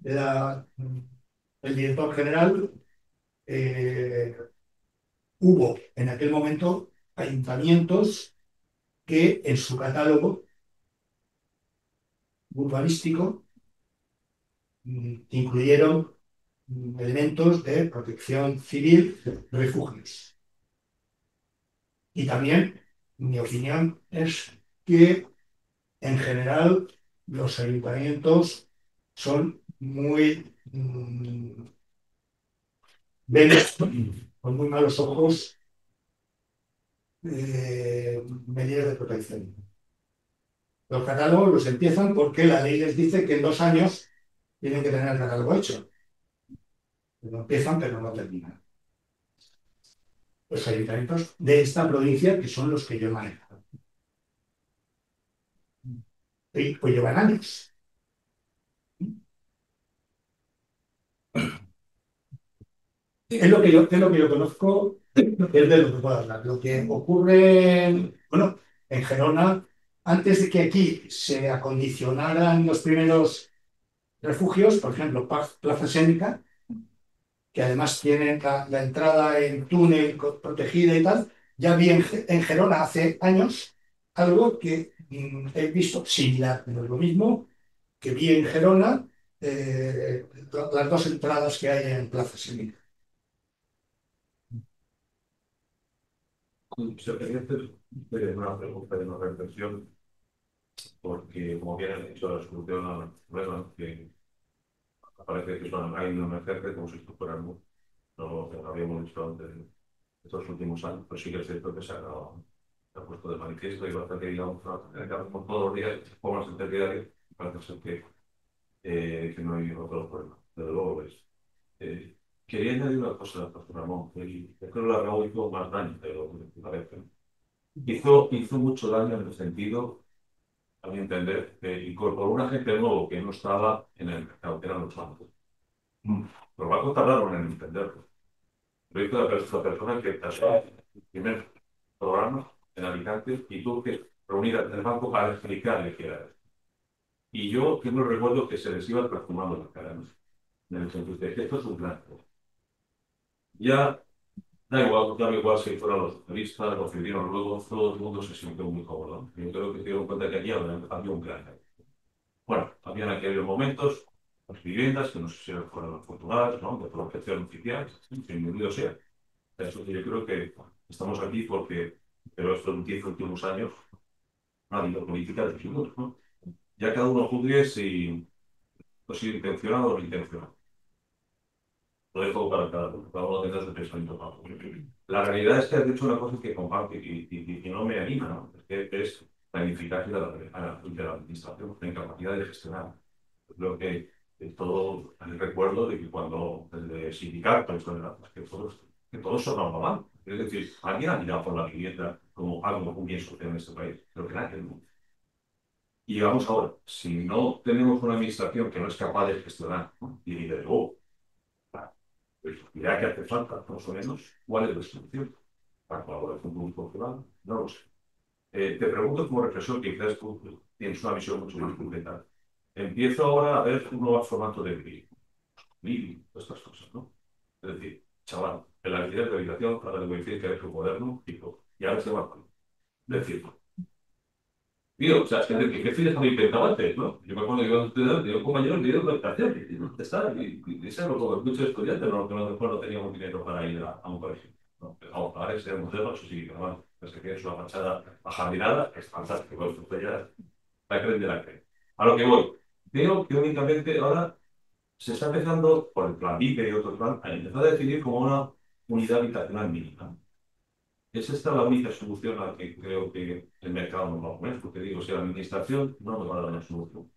Speaker 1: el director general, eh, hubo en aquel momento ayuntamientos que en su catálogo urbanístico incluyeron elementos de protección civil, refugios. Y también, mi opinión es que en general los ayuntamientos son muy ven con muy malos ojos medidas de protección. Los catálogos los empiezan porque la ley les dice que en 2 años tienen que tener el catálogo hecho. Lo empiezan, pero no terminan. Los ayuntamientos de esta provincia, que son los que yo he manejado, y pues llevan años. Es lo que yo conozco, es de lo que puedo hablar. Lo que ocurre, bueno, en Gerona, antes de que aquí se acondicionaran los primeros refugios, por ejemplo, Plaza Sénica, que además tienen la entrada en túnel protegida y tal, ya vi en Gerona hace años algo que he visto similar, no es lo mismo, que vi en Gerona las dos entradas que hay en Plaza Sevilla.
Speaker 6: Se quería hacer una pregunta de una reflexión, porque como bien has dicho, la solución al problema que parece que hay una emergencia como si esto fuera algo, no lo habíamos visto antes en estos últimos años, pero sí que es cierto que se ha puesto de manifiesto y bastante, digamos, con todos los días, formas interdiarias, parece ser que no hay otro problema. Desde luego, es. Eh, Quería añadir una cosa, Pastor Ramón, que yo creo que la Raúl hizo más daño de lo que parece. Hizo mucho daño en el sentido, a mi entender, que incorporó un agente nuevo que no estaba en el mercado, que eran los bancos. Los bancos tardaron en entenderlo. Lo hizo la persona que pasó el primer programa en Alicante y tuvo que reunir al banco para explicarle qué era eso. Y yo no recuerdo que se les iba transformando la cara, ¿no? En el sentido de que esto es un plan. Ya da igual si fueron los socialistas, los que dieron luego, todo el mundo se sintió muy cómodo. Yo creo que se dieron cuenta que aquí había un gran cambio. Bueno, habían aquellos momentos, las viviendas, que no sé si fueron afortunadas, ¿no? De protección oficial, bienvenido sea. Eso que yo creo que estamos aquí porque, pero estos 10 últimos años, no ha habido política de figuras, ¿no? Ya cada uno juzgue si ha sido intencionado o no intencionado. Lo dejo para cada uno tenga su pensamiento propio. La realidad es que has dicho una cosa que comparto y no me anima, ¿no? Es que es la ineficacia de la administración, la incapacidad de gestionar. Creo que todo el recuerdo de que cuando desde sindicatos, que todo sonaba mal. Es decir, alguien ha mirado por la vivienda como algo muy bien social en este país, pero que nadie, ¿no? Y vamos ahora, si no tenemos una administración que no es capaz de gestionar, ¿no? Y de luego, pues dirá que hace falta, más o menos, cuál es la solución para colaboración público-privada, no lo sé. Te pregunto como reflexión, que quizás tú tienes una visión mucho más completa. Empiezo ahora a ver un nuevo formato de vivir, todas estas cosas, ¿no? Es decir, chaval, el alquiler de habitación para el decir que es un moderno, y ahora se va a. Es decir, tío, o sea, es que ¿qué fines había inventado antes, no? Yo me acuerdo que yo tenía un compañero que dio una habitación, y ¿dónde está? Y ese era como muchos estudiantes, no, que no, después no teníamos dinero para ir a un colegio, ¿no? Ahora ese modelo, eso sí que va. Pues que tienes una fachada ajardinada, es fantástico, esto ya la creen de la creen. A lo que voy, veo que únicamente ahora se está empezando, por el plan VIPE y otro plan, a empezar a definir como una unidad habitacional mínima. ¿Es esta la única solución a la que creo que el mercado nos va a poner? Porque digo, si la administración no nos va a dar una solución,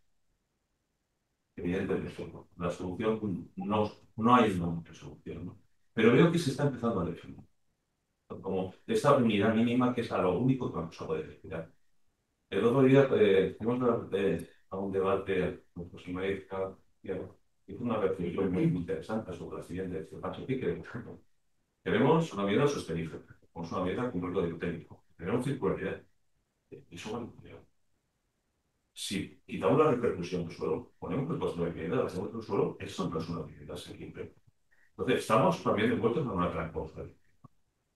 Speaker 6: evidentemente no. La solución no hay una única solución, ¿no? Pero veo que se está empezando a definir como esta unidad mínima que es a lo único que vamos a poder respirar. El otro día fuimos a un debate con José María hizo una reflexión muy interesante sobre la siguiente decisión. ¿Qué queremos? Queremos una vida sostenible, queremos una vida con un código técnico, queremos circularidad. Y eso vale dinero. Si quitamos la repercusión del suelo, ponemos el costo de vivienda, hacemos del suelo, eso no es una vivienda asequible. Entonces, estamos también envueltos en una gran cosa.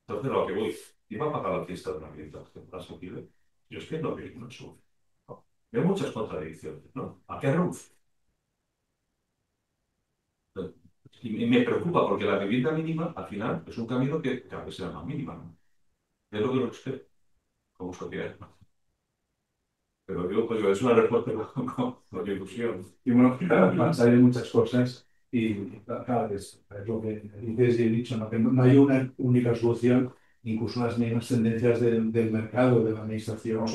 Speaker 6: Entonces, lo que voy, iba a pagar la fiesta de una vivienda asequible. Yo es que no veo una solución. No. Veo muchas contradicciones, ¿no? ¿A qué ruf? Y me preocupa porque la vivienda mínima, al final, es un camino que cada vez será más mínima, ¿no? Es lo que nos espera como sociedad. Pero digo, pues es una respuesta con ilusión.
Speaker 2: Y bueno, van a salir muchas cosas y claro, es lo que dices y he dicho, ¿no? Que no hay una única solución, incluso las mismas tendencias del mercado, de la administración,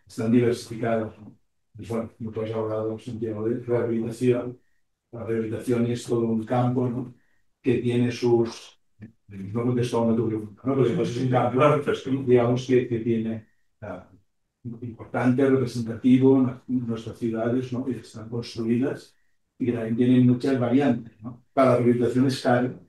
Speaker 2: están diversificadas, ¿no? Y bueno, como tú has hablado en sentido de rehabilitación, la rehabilitación es todo un campo, ¿no? Que tiene sus, no contesto a una tu pregunta, ¿no? Pero es un campo, digamos, que tiene importante, representativo en nuestras ciudades, ¿no? Que están construidas y que también tienen muchas variantes, ¿no? Para la rehabilitación es caro,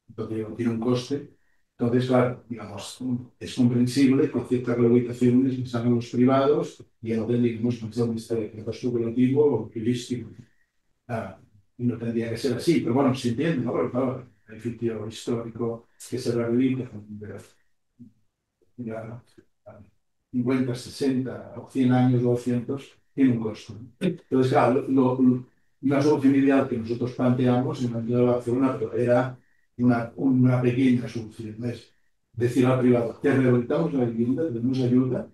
Speaker 2: entonces tiene un coste. Entonces, claro, digamos, es comprensible que ciertas rehabilitaciones se hagan los privados y no tendríamos este especulativo o turístico. Ah, y no tendría que ser así, pero bueno, se entiende, ¿no? Pero claro, el edificio histórico que se rehabilita, ya 50, 60 o 100 años, 200, tiene un costo. Entonces, claro, una solución ideal que nosotros planteamos en la ciudad de Barcelona era una pequeña solución. Es decir al privado, te rehabilitamos la vivienda, tenemos ayuda,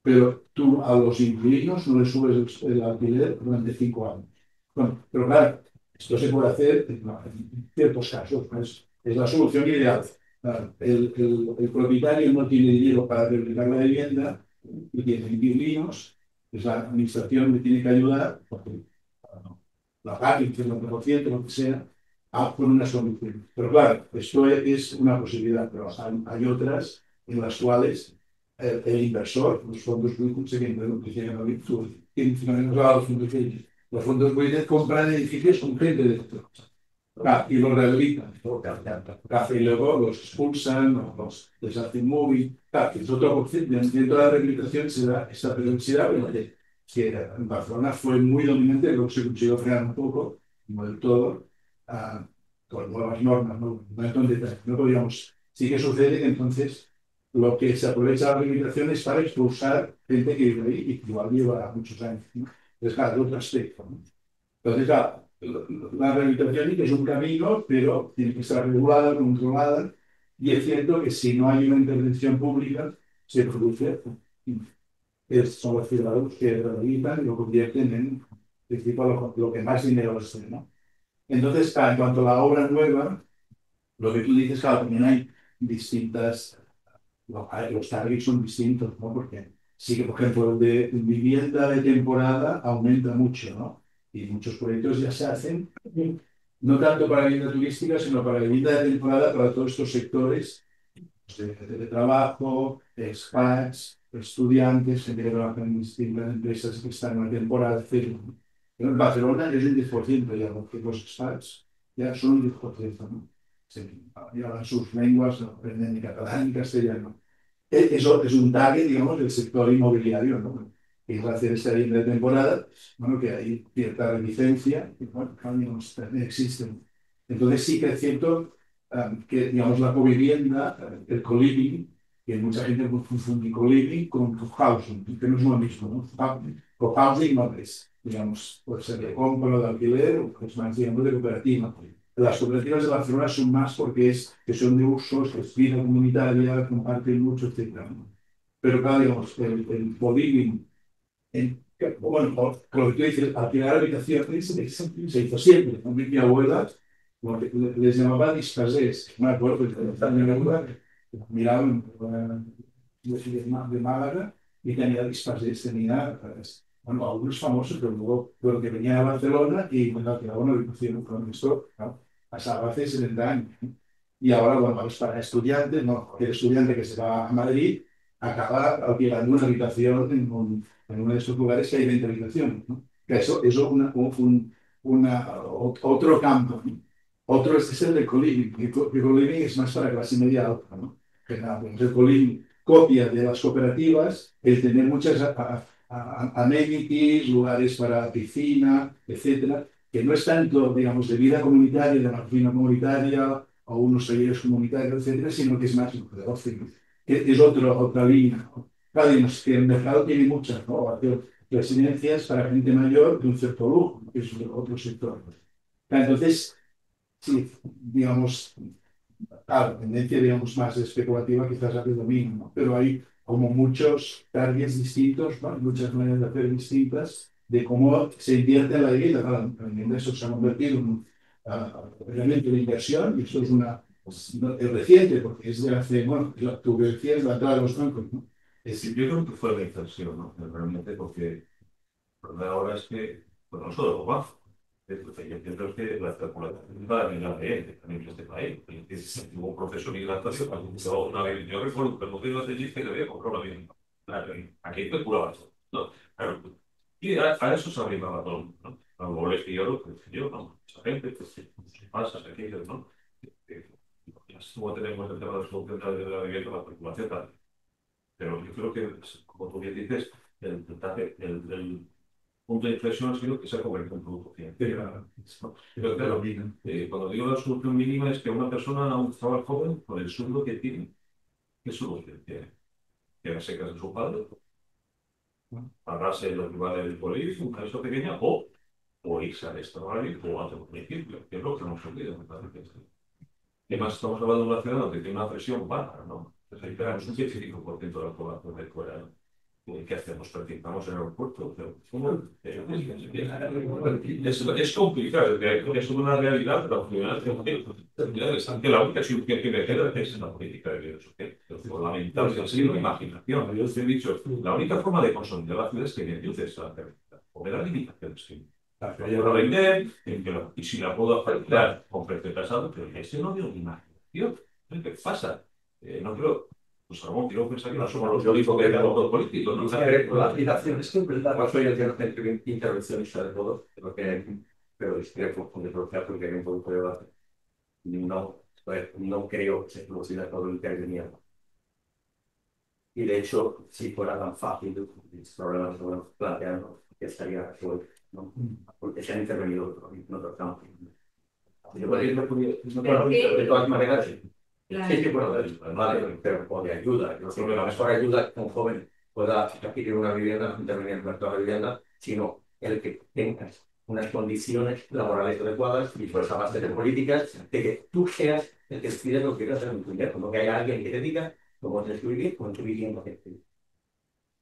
Speaker 2: pero tú a los inquilinos no les subes el alquiler durante 5 años. Bueno, pero claro, esto se puede hacer en ciertos casos, ¿no? Es la solución ideal. Claro, el propietario no tiene dinero para rehabilitar la vivienda y tiene inquilinos, pues la administración le tiene que ayudar, porque la paga el 50%, lo que sea, a poner una solución. Pero claro, esto es una posibilidad, pero hay otras en las cuales el inversor, los fondos públicos, que tienen la virtud, los fondos públicos compran edificios con gente dentro. Y los rehabilitan. Y luego los expulsan, o les hacen móvil. Es otro concepto. Dentro de la rehabilitación se da esta periodicidad, que en Barcelona fue muy dominante, luego se consiguió frenar un poco, no del todo, con nuevas normas, no entro en detalle. No podíamos. Sí que sucede que entonces lo que se aprovecha de la rehabilitación es para expulsar gente que vive ahí y que igual lleva muchos años, ¿no? Es claro, otro aspecto, ¿no? Entonces, claro, la rehabilitación es un camino, pero tiene que estar regulada, controlada, y es cierto que si no hay una intervención pública, se produce, son los ciudadanos que rehabilitan y lo convierten en lo que más dinero les da, ¿no? Entonces, en cuanto a la obra nueva, lo que tú dices, claro, también hay distintas, los targets son distintos, ¿no? Porque sí que, por ejemplo, el de vivienda de temporada aumenta mucho, ¿no? Y muchos proyectos ya se hacen, no tanto para vivienda turística, sino para vivienda de temporada para todos estos sectores de trabajo, expats, estudiantes, gente que trabaja en distintas empresas que están en la temporada, etc. Pero en Barcelona es un 10% ya, porque los expats ya son un 10%, ¿no? Ya hablan sus lenguas, aprenden catalán y castellano. Eso es un target, digamos, del sector inmobiliario, ¿no? Que es hacer esta vivienda de temporada, bueno, que hay cierta reticencia, y bueno, digamos, también existen. Entonces sí que es cierto que, digamos, la covivienda, el co-living, que mucha gente confunde co-living con co-housing, que no es lo mismo, ¿no? Co-housing no es, digamos, puede ser de compra o de alquiler, o es más, digamos, de cooperativa. Las cooperativas de Barcelona son más porque que son de usos, que es vida comunitaria, comparten mucho, etc. pero claro, digamos, el co-living, bueno, con lo que tú dices, alquilar habitaciones se hizo siempre. ¿No? Mi abuela, como les llamaba disfraces, me acuerdo que mi abuela miraba de Málaga y tenía disfraces, tenía, bueno, algunos famosos, pero luego lo que venía a Barcelona y me alquilaba una habitación con esto, ¿no? Pasaba hace 70 años. ¿no? Y ahora, bueno, vamos para estudiantes, ¿no? El estudiante que se va a Madrid acaba alquilando una habitación en uno de estos lugares que hay 20 habitaciones, ¿no? Que eso es otro campo, ¿no? Otro es el de co-living. El co-living es más para clase media alta, ¿no? Que nada, pues el co-living copia de las cooperativas, el tener muchas amenities, lugares para piscina, etcétera, que no es tanto, digamos, de vida comunitaria, de una cocina comunitaria o unos talleres comunitarios, etcétera, sino que es más de ocio, que es otra línea, ¿no? Claro, digamos que el mercado tiene muchas, ¿no? Residencias para gente mayor de un cierto lujo, ¿no? Que es otro sector. Entonces, sí, digamos, claro, tendencia, digamos, más especulativa quizás a predomina, ¿no? Pero hay como muchos targets distintos, ¿no? Muchas maneras de hacer distintas de cómo se invierte en la vivienda. Claro, la vivienda eso se ha convertido en un elemento de inversión y eso es es reciente porque es de hace, bueno, tú decías la entrada de los bancos, ¿no?
Speaker 6: Yo creo que fue la inversión, ¿no? Realmente, porque el problema ahora es que, pues no solo los bancos, yo pienso que la especulación va en la ADN también en este país. Hubo un proceso migratorio, yo recuerdo que el modelo de dice que había comprado una vivienda. Claro, aquí especulaba eso. ¿No? Claro, y a eso se arribaba todo el mundo, ¿no? A lo mejor es que yo lo que yo, ¿no? Mucha gente, pues, pasa, aquellos, ¿no? Ya estuvo tenemos el tema de la solución de la vivienda, la especulación, tal. Pero yo creo que, pues, como tú bien dices, el punto de inflexión ha sido que se ha convertido en producto financiero. ¿No? Pero claro, cuando digo la solución mínima es que una persona, un chaval joven, con el sueldo que tiene, ¿qué solución tiene? Quedarse en casa de su padre, pagarse lo que vale el colegio, una casa pequeña, o irse al extranjero o a otro municipio, que es lo que hemos sentido, me parece. Además, estamos hablando de una ciudad donde tiene una presión baja, ¿no? Entonces, ahí tenemos un 75% de la población de fuera, ¿no? ¿Qué hacemos? ¿Participamos en el aeropuerto? Es complicado, es una realidad, pero al final es que la única solución que me queda es la política de vida social. Lo lamentable es la imaginación. Yo os he dicho, la única forma de consolidar la ciudad es que me ayudes a hacer o me da limitaciones. Sí. La puedo vender, y si la puedo afectar con precio tasado, pero ese no veo ni imaginación. ¿Qué pasa? No creo. Pues Ramón, quiero pensar que no somos los únicos que tenemos los políticos, ¿no?
Speaker 7: La aplicación es que no soy el intervencionista de todo, pero discrepo con el propio porque hay un poco de debate. No, no creo que se produciera todo el interviniendo. Y de hecho, si fuera tan fácil, los problemas que nos plantean, que estaría resuelto, ¿no? Porque se han intervenido en otros campos. De todas maneras, sí, bueno, vale, pero o de ayuda. Yo creo que la mejor ayuda que un joven pueda adquirir una vivienda, no intervenir en el mercado de vivienda, sino el que tenga unas condiciones laborales adecuadas y pues a base de políticas de que tú seas el que decide lo que quieras hacer en tu vida, como que haya alguien que te diga cómo tienes que vivir con tu vivienda.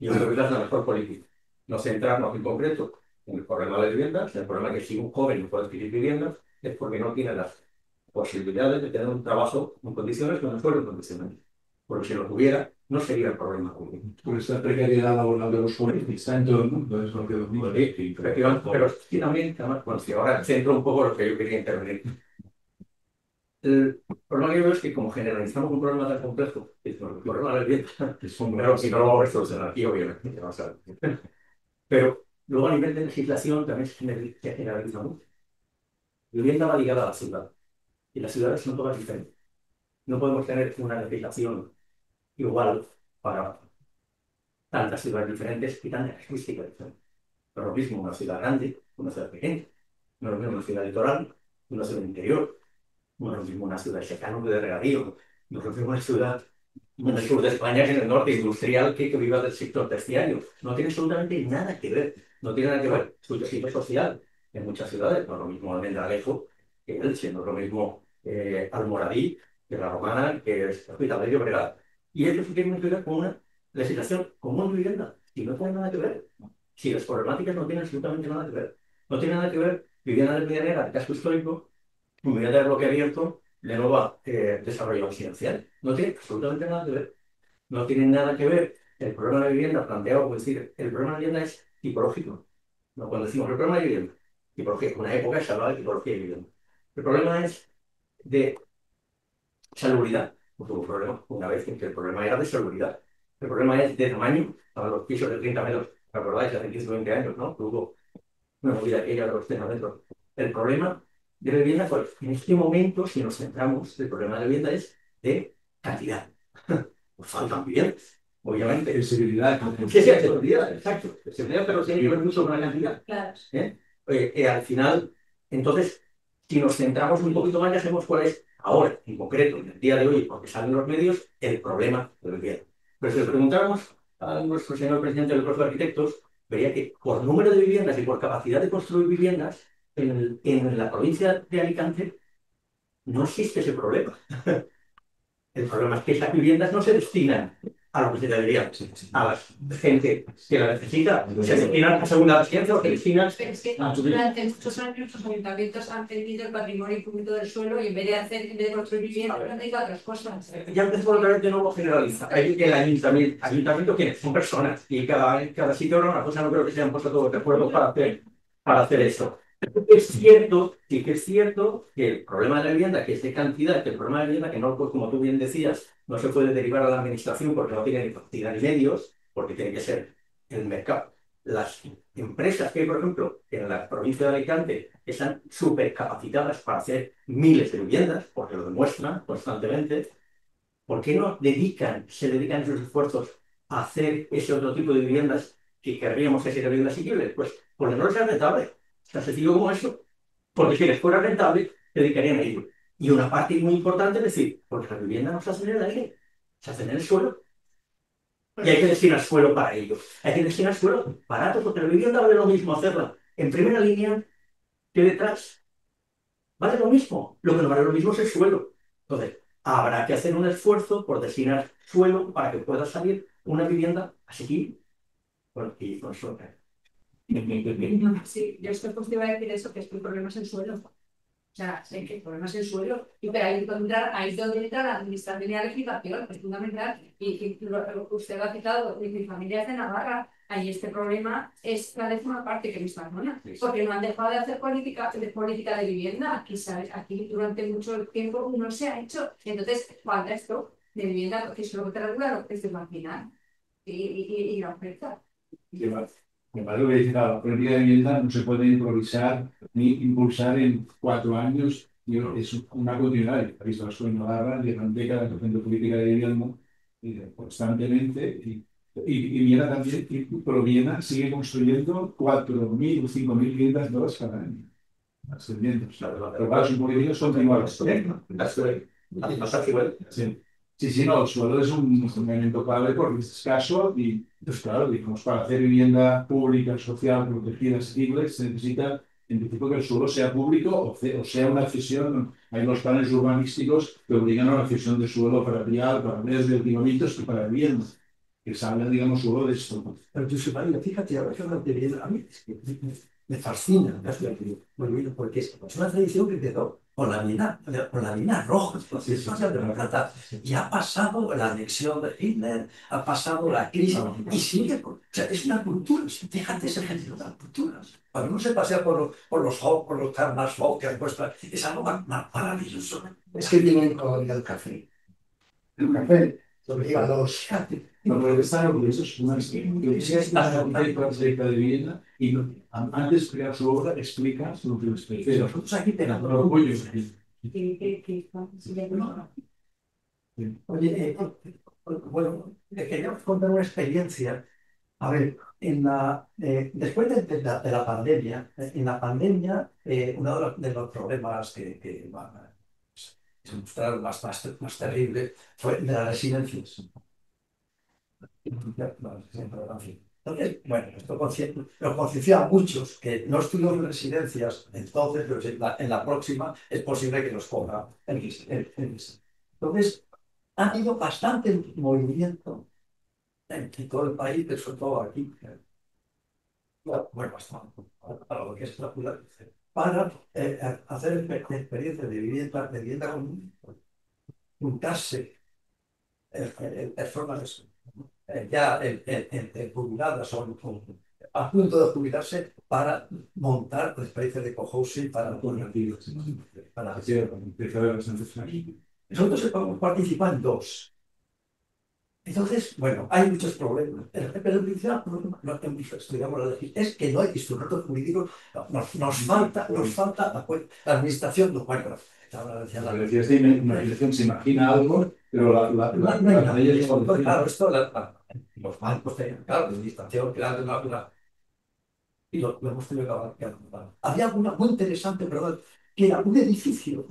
Speaker 7: Yo creo que esa es la mejor política. No centrarnos en concreto en el problema de viviendas. El problema es que si un joven no puede adquirir viviendas es porque no tiene las posibilidades de tener un trabajo en condiciones, con mejores condiciones. Porque si lo tuviera, no sería el problema.
Speaker 2: Por esta precariedad laboral de los jóvenes está en todo el mundo, es lo que domina.
Speaker 7: Sí, pero finalmente, además, bueno, si ahora centro un poco lo que yo quería intervenir. El problema que yo veo es que como generalizamos un problema tan complejo, es el problema de la vivienda, pero si no lo vamos a solucionar aquí, obviamente, vamos a ver. Pero luego a nivel de legislación también se generaliza mucho. La vivienda va ligada a la ciudad y las ciudades son todas diferentes. No podemos tener una legislación igual para tantas ciudades diferentes y tantas características diferentes. No es lo mismo una ciudad grande, una ciudad pequeña, no es lo mismo una ciudad litoral, una ciudad interior, no es lo mismo una ciudad secana de regadío, no es lo mismo una ciudad en el sur de España que en el norte industrial que viva del sector terciario. No tiene absolutamente nada que ver. No tiene nada que ver su tejido social en muchas ciudades. No es lo mismo Almendralejo que Elche, no es lo mismo Almoradí que La Romana, que es Hospitalet de Llobregat. Y ello sí tiene que ver con una legislación común de vivienda y no tiene nada que ver. Si las problemáticas no tienen absolutamente nada que ver. No tiene nada que ver vivienda de medianera, de casco histórico, vivienda de bloque abierto, de nuevo desarrollo residencial. No tiene absolutamente nada que ver. No tiene nada que ver el problema de vivienda planteado, es decir, el problema de vivienda es tipológico. No, cuando decimos el problema de vivienda, tipología, en una época se hablaba de tipología de vivienda. El problema es de salubridad. Pues hubo un problema una vez en que el problema era de salubridad. El problema es de tamaño. Para los pisos de 30 metros, ¿recordáis? Hace 15 o 20 años, ¿no? Que hubo una movida aquella de los 30 metros. El problema de la vivienda, pues en este momento, si nos centramos, el problema de la vivienda es de cantidad. Pues faltan viviendas, obviamente.
Speaker 2: Sensibilidad.
Speaker 7: Sí, sí, accesibilidad, exacto. Accesibilidad, pero tiene que ver mucho con la cantidad.
Speaker 4: Claro.
Speaker 7: Al final, entonces, si nos centramos un poquito más, ya sabemos cuál es ahora, en concreto, en el día de hoy, porque salen los medios, el problema de la vivienda. Pero si le preguntáramos a nuestro señor presidente del Colegio de Arquitectos, vería que por número de viviendas y por capacidad de construir viviendas, en la provincia de Alicante no existe ese problema. El problema es que esas viviendas no se destinan a lo que se debería, a la gente que la necesita. Se destinan a segunda residencia o se destinan
Speaker 5: Pero es que
Speaker 7: a
Speaker 5: durante muchos años los ayuntamientos han vendido el patrimonio público del suelo y en vez de construir viviendas, han dedicado a otras cosas.
Speaker 7: Ya empezó otra vez de nuevo generaliza. El ayuntamiento, ¿quiénes? Son personas y cada sitio era una cosa, no creo que se hayan puesto todos de acuerdo para hacer eso. Es cierto, sí que es cierto que el problema de la vivienda, que es de cantidad, que el problema de la vivienda, que no, pues, como tú bien decías, no se puede derivar a la administración porque no tiene ni capacidad ni medios, porque tiene que ser el mercado. Las empresas que hay, por ejemplo, en la provincia de Alicante, que están súper capacitadas para hacer miles de viviendas, porque lo demuestran constantemente, ¿por qué no se dedican esos esfuerzos a hacer ese otro tipo de viviendas que querríamos que sean viviendas asequibles? Pues porque no les es rentable. Tan sencillo como eso. Porque si les fuera rentable, se dedicarían a ello. Y una parte muy importante es decir, porque la vivienda no se hace en el aire, se hace en el suelo. Y hay que destinar suelo para ello. Hay que destinar suelo barato, porque la vivienda vale lo mismo hacerla en primera línea que detrás. Vale lo mismo. Lo que no vale lo mismo es el suelo. Entonces, habrá que hacer un esfuerzo por destinar suelo para que pueda salir una vivienda asequible. Bueno, y con suerte.
Speaker 5: Sí, yo estoy positiva de decir eso, que es que el problema es el suelo. O sea, sé que el problema es el suelo, y pero ahí es donde entra la administración y la legislación, es fundamental. Usted lo ha citado, mi familia es de Navarra, ahí este problema es la décima parte que nuestra zona, porque no han dejado de hacer política de vivienda. Aquí, ¿sabes? Aquí durante mucho tiempo no se ha hecho. Entonces, falta esto de vivienda, que es lo que te regula, lo que es de marginal y la oferta.
Speaker 2: Me parece lo que dice, claro, la política de vivienda no se puede improvisar ni impulsar en 4 años. Es una continuidad. Ha visto las en Navarra, llevan décadas haciendo política de vivienda constantemente. Y Viena también, pero Viena sigue construyendo 4.000 o 5.000 viviendas nuevas cada año. Las viviendas. Pero claro, sus políticas son iguales. Sí. Sí, sí, no, el suelo es un elemento clave porque es escaso y, pues claro, digamos, para hacer vivienda pública, social, protegida, asequible, se necesita, en principio, que el suelo sea público o sea una cesión. Hay los planes urbanísticos que obligan a la cesión de suelo para vial, para medios de equipamientos y para vivienda, que salga, digamos, suelo de esto.
Speaker 3: Pero tú, María, fíjate, ahora que hablas de vivienda, a mí es que me fascina, porque es una tradición que quedó con la mina roja, y ha pasado la anexión de Hitler, ha pasado la crisis, y sigue, o sea, es una cultura, fíjate ese ejemplo de las culturas. Cuando uno se pasea por los Hawk, por los Karl Hawk, que han puesto, es algo maravilloso.
Speaker 1: Es que tienen todavía el café. El café, a los...
Speaker 2: Pero están orgullosos que acerca de vivienda y antes de crear su obra explica lo que les explica.
Speaker 3: Nosotros aquí tenemos
Speaker 2: orgullo.
Speaker 3: Oye, bueno, le queríamos contar una experiencia. A ver, después de la pandemia, en la pandemia, uno de los problemas que se mostraron más terrible fue de las residencias. Entonces, bueno, esto lo conciencia a muchos que no estudian en residencias, entonces, pero en la próxima es posible que los ponga en Entonces, ha habido bastante movimiento en todo el país, pero sobre todo aquí, bueno, para lo que es la ciudad, para hacer experiencias de vivienda común, juntarse personas ya jubiladas o a punto de jubilarse para montar experiencias de cohousing para nosotros hemos participado en dos. Entonces, bueno, hay muchos problemas. Pero el principal problema, lo que estudiamos es que no hay instrumentos jurídicos. Nos falta la administración. Bueno,
Speaker 2: Lo que decías de imaginación, se imagina algo, pero
Speaker 3: no hay nada.
Speaker 2: leyes
Speaker 3: Claro, los bancos tenían, claro, la administración, crear y lo hemos tenido que avanzar. Había alguna muy interesante, ¿verdad? Que era un edificio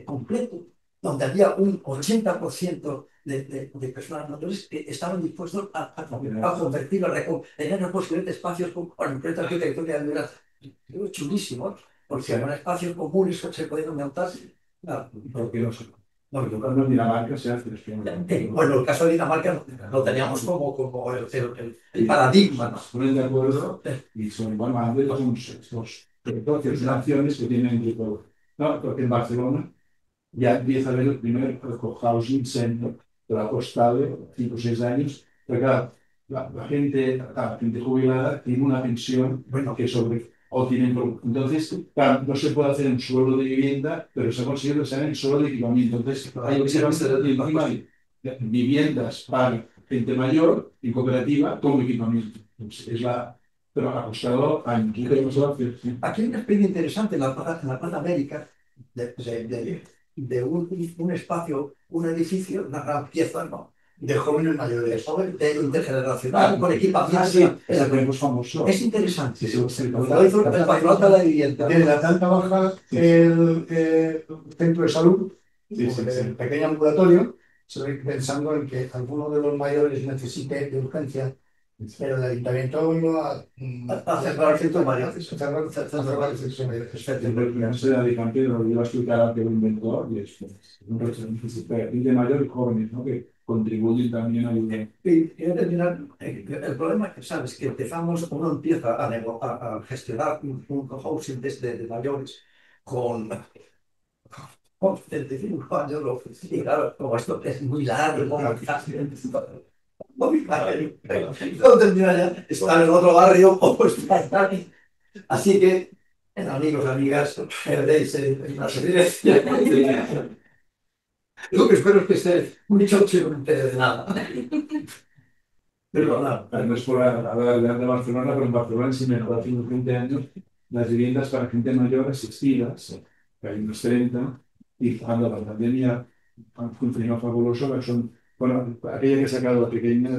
Speaker 3: completo, donde había un 80% de personas mayores que estaban dispuestos a convertirlo, tener posibles espacios con proyectos arquitectónicos chulísimos, porque eran espacios comunes que se podían montar. Claro,
Speaker 2: porque no sé. Porque tocando en Dinamarca se hace
Speaker 3: bueno, el caso de Dinamarca lo teníamos como el paradigma, ¿no?
Speaker 2: ponen de acuerdo y son, bueno, Madrid son estos territorios, naciones que tienen entre todo. No, porque en Barcelona ya empieza a haber el primer housing center que ha costado 5 o 6 años, pero claro, la gente jubilada tiene una pensión bueno, que sobre, o tienen, entonces, claro, no se puede hacer en suelo de vivienda, pero se ha conseguido que sea en suelo de equipamiento. Entonces, hay que ser viviendas para gente mayor y cooperativa como equipamiento. Entonces, pero ha costado años.
Speaker 3: Aquí hay una experiencia interesante en la Plaza América de un espacio, un edificio, una gran pieza, ¿no?
Speaker 1: De jóvenes mayores.
Speaker 3: Intergeneracional, con equipamiento.
Speaker 2: Es famoso.
Speaker 3: Es interesante.
Speaker 2: Sí, sí, sí.
Speaker 3: Lo hizo el patronato de la vivienda.
Speaker 1: Desde la planta baja, el centro de salud,
Speaker 2: Sí, sí, sí.
Speaker 1: el pequeño ambulatorio, estoy pensando en que alguno de los mayores necesite de urgencia, pero el ayuntamiento iba
Speaker 3: A cerrar el centro mayor.
Speaker 1: a cerrar el centro mayor.
Speaker 2: No sé de Alicante, lo iba a explicar al que lo inventó, y es un de mayor y jóvenes, ¿no? Que contribuyen también a ayudar.
Speaker 3: Y quiero terminar, el problema es que, ¿sabes? Que uno empieza a gestionar un housing de mayores con 75 años, y claro, como esto es muy largo, no termina ya, está en otro barrio o está aquí. Así que, amigos, amigas, perdéis en la dirección. Lo que espero es que esté un hecho que no me entere de nada. Pero nada,
Speaker 2: No es por hablar de Barcelona, pero en Barcelona sí me hace unos 20 años las viviendas para gente mayor asistidas, que hay unos 30, y cuando la pandemia funcionó fabuloso, que son, bueno, aquella que he sacado la pequeña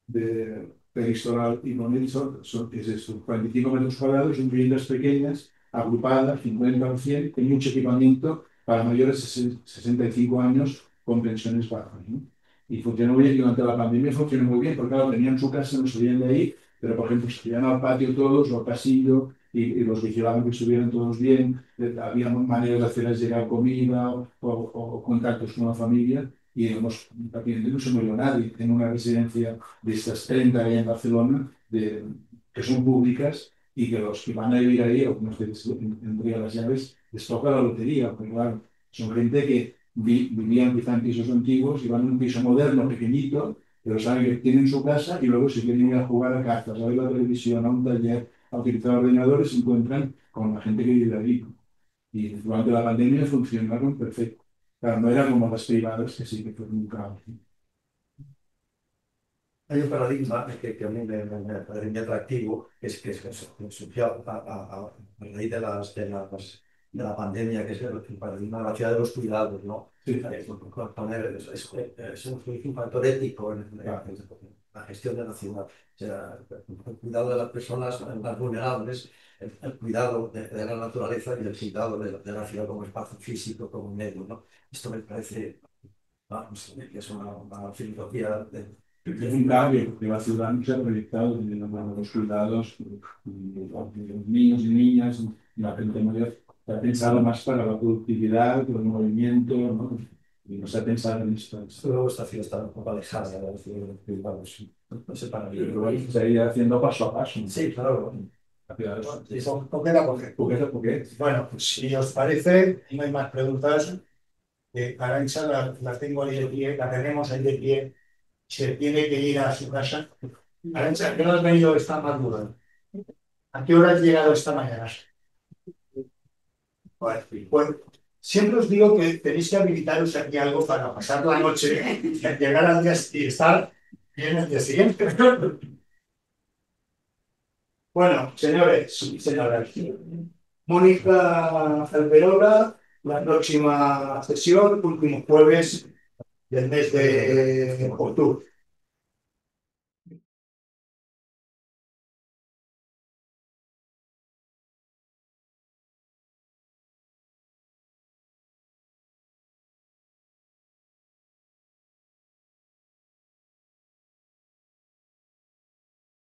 Speaker 2: de Periscoral y con es eso, 45 metros cuadrados, son viviendas pequeñas, agrupadas, 50 o 100, con mucho equipamiento para mayores de 65 años con pensiones bajas, ¿no? Y funcionó bien, y durante la pandemia funcionó muy bien, porque claro, tenían su casa, no salían de ahí, pero por ejemplo, salían al patio todos, o al pasillo, y los vigilaban que estuvieran todos bien, había maneras de hacerles llegar comida o contactos con la familia, y digamos, prácticamente no se murió nadie en una residencia de estas 30 que hay en Barcelona, que son públicas, y que los que van a vivir ahí, o como se entrega las llaves, les toca la lotería, porque claro, son gente que vivían quizá en pisos antiguos y van a un piso moderno, pequeñito, pero saben que tienen su casa y luego si quieren ir a jugar a cartas, a ver la televisión, a un taller, a utilizar ordenadores, se encuentran con la gente que vive ahí. Y durante la pandemia funcionaron perfecto. Claro, no eran como las privadas, que sí que fue un caos.
Speaker 3: hay un paradigma que a mí me parece muy atractivo, que surgió a raíz de la pandemia, que es el paradigma de la ciudad de los cuidados, ¿no?
Speaker 2: Sí.
Speaker 3: Es un factor ético en la gestión de la ciudad. O sea, el cuidado de las personas más vulnerables, el cuidado de la naturaleza y el cuidado de la ciudad como espacio físico, como medio, ¿no? Esto me parece, vamos, que es una filosofía
Speaker 2: Es un cambio, porque la ciudad no se ha proyectado teniendo en cuenta los cuidados de los niños y niñas y la gente mayor. Se ha pensado más para la productividad, el movimiento, ¿no? Y no se ha pensado en esto.
Speaker 3: Luego esta ciudad está un poco alejada de la ciudad de Bilbao, sí. No sé para mí.
Speaker 2: Pero bueno, se iría haciendo paso a paso.
Speaker 3: Sí, claro.
Speaker 1: ¿Con qué la coge?
Speaker 2: ¿Por qué?
Speaker 1: Bueno, pues si os parece, y no hay más preguntas, Arantxa la tengo ahí de pie, la tenemos ahí de pie, se tiene que ir a su casa. Arantxa, ¿a qué hora has venido esta madrugada? ¿A qué hora has llegado esta mañana? Bueno, pues siempre os digo que tenéis que habilitaros aquí algo para pasar la noche, llegar al día y estar bien el día siguiente. Bueno, señores y señoras, Mónica Alberola, la próxima sesión, último jueves del mes de octubre.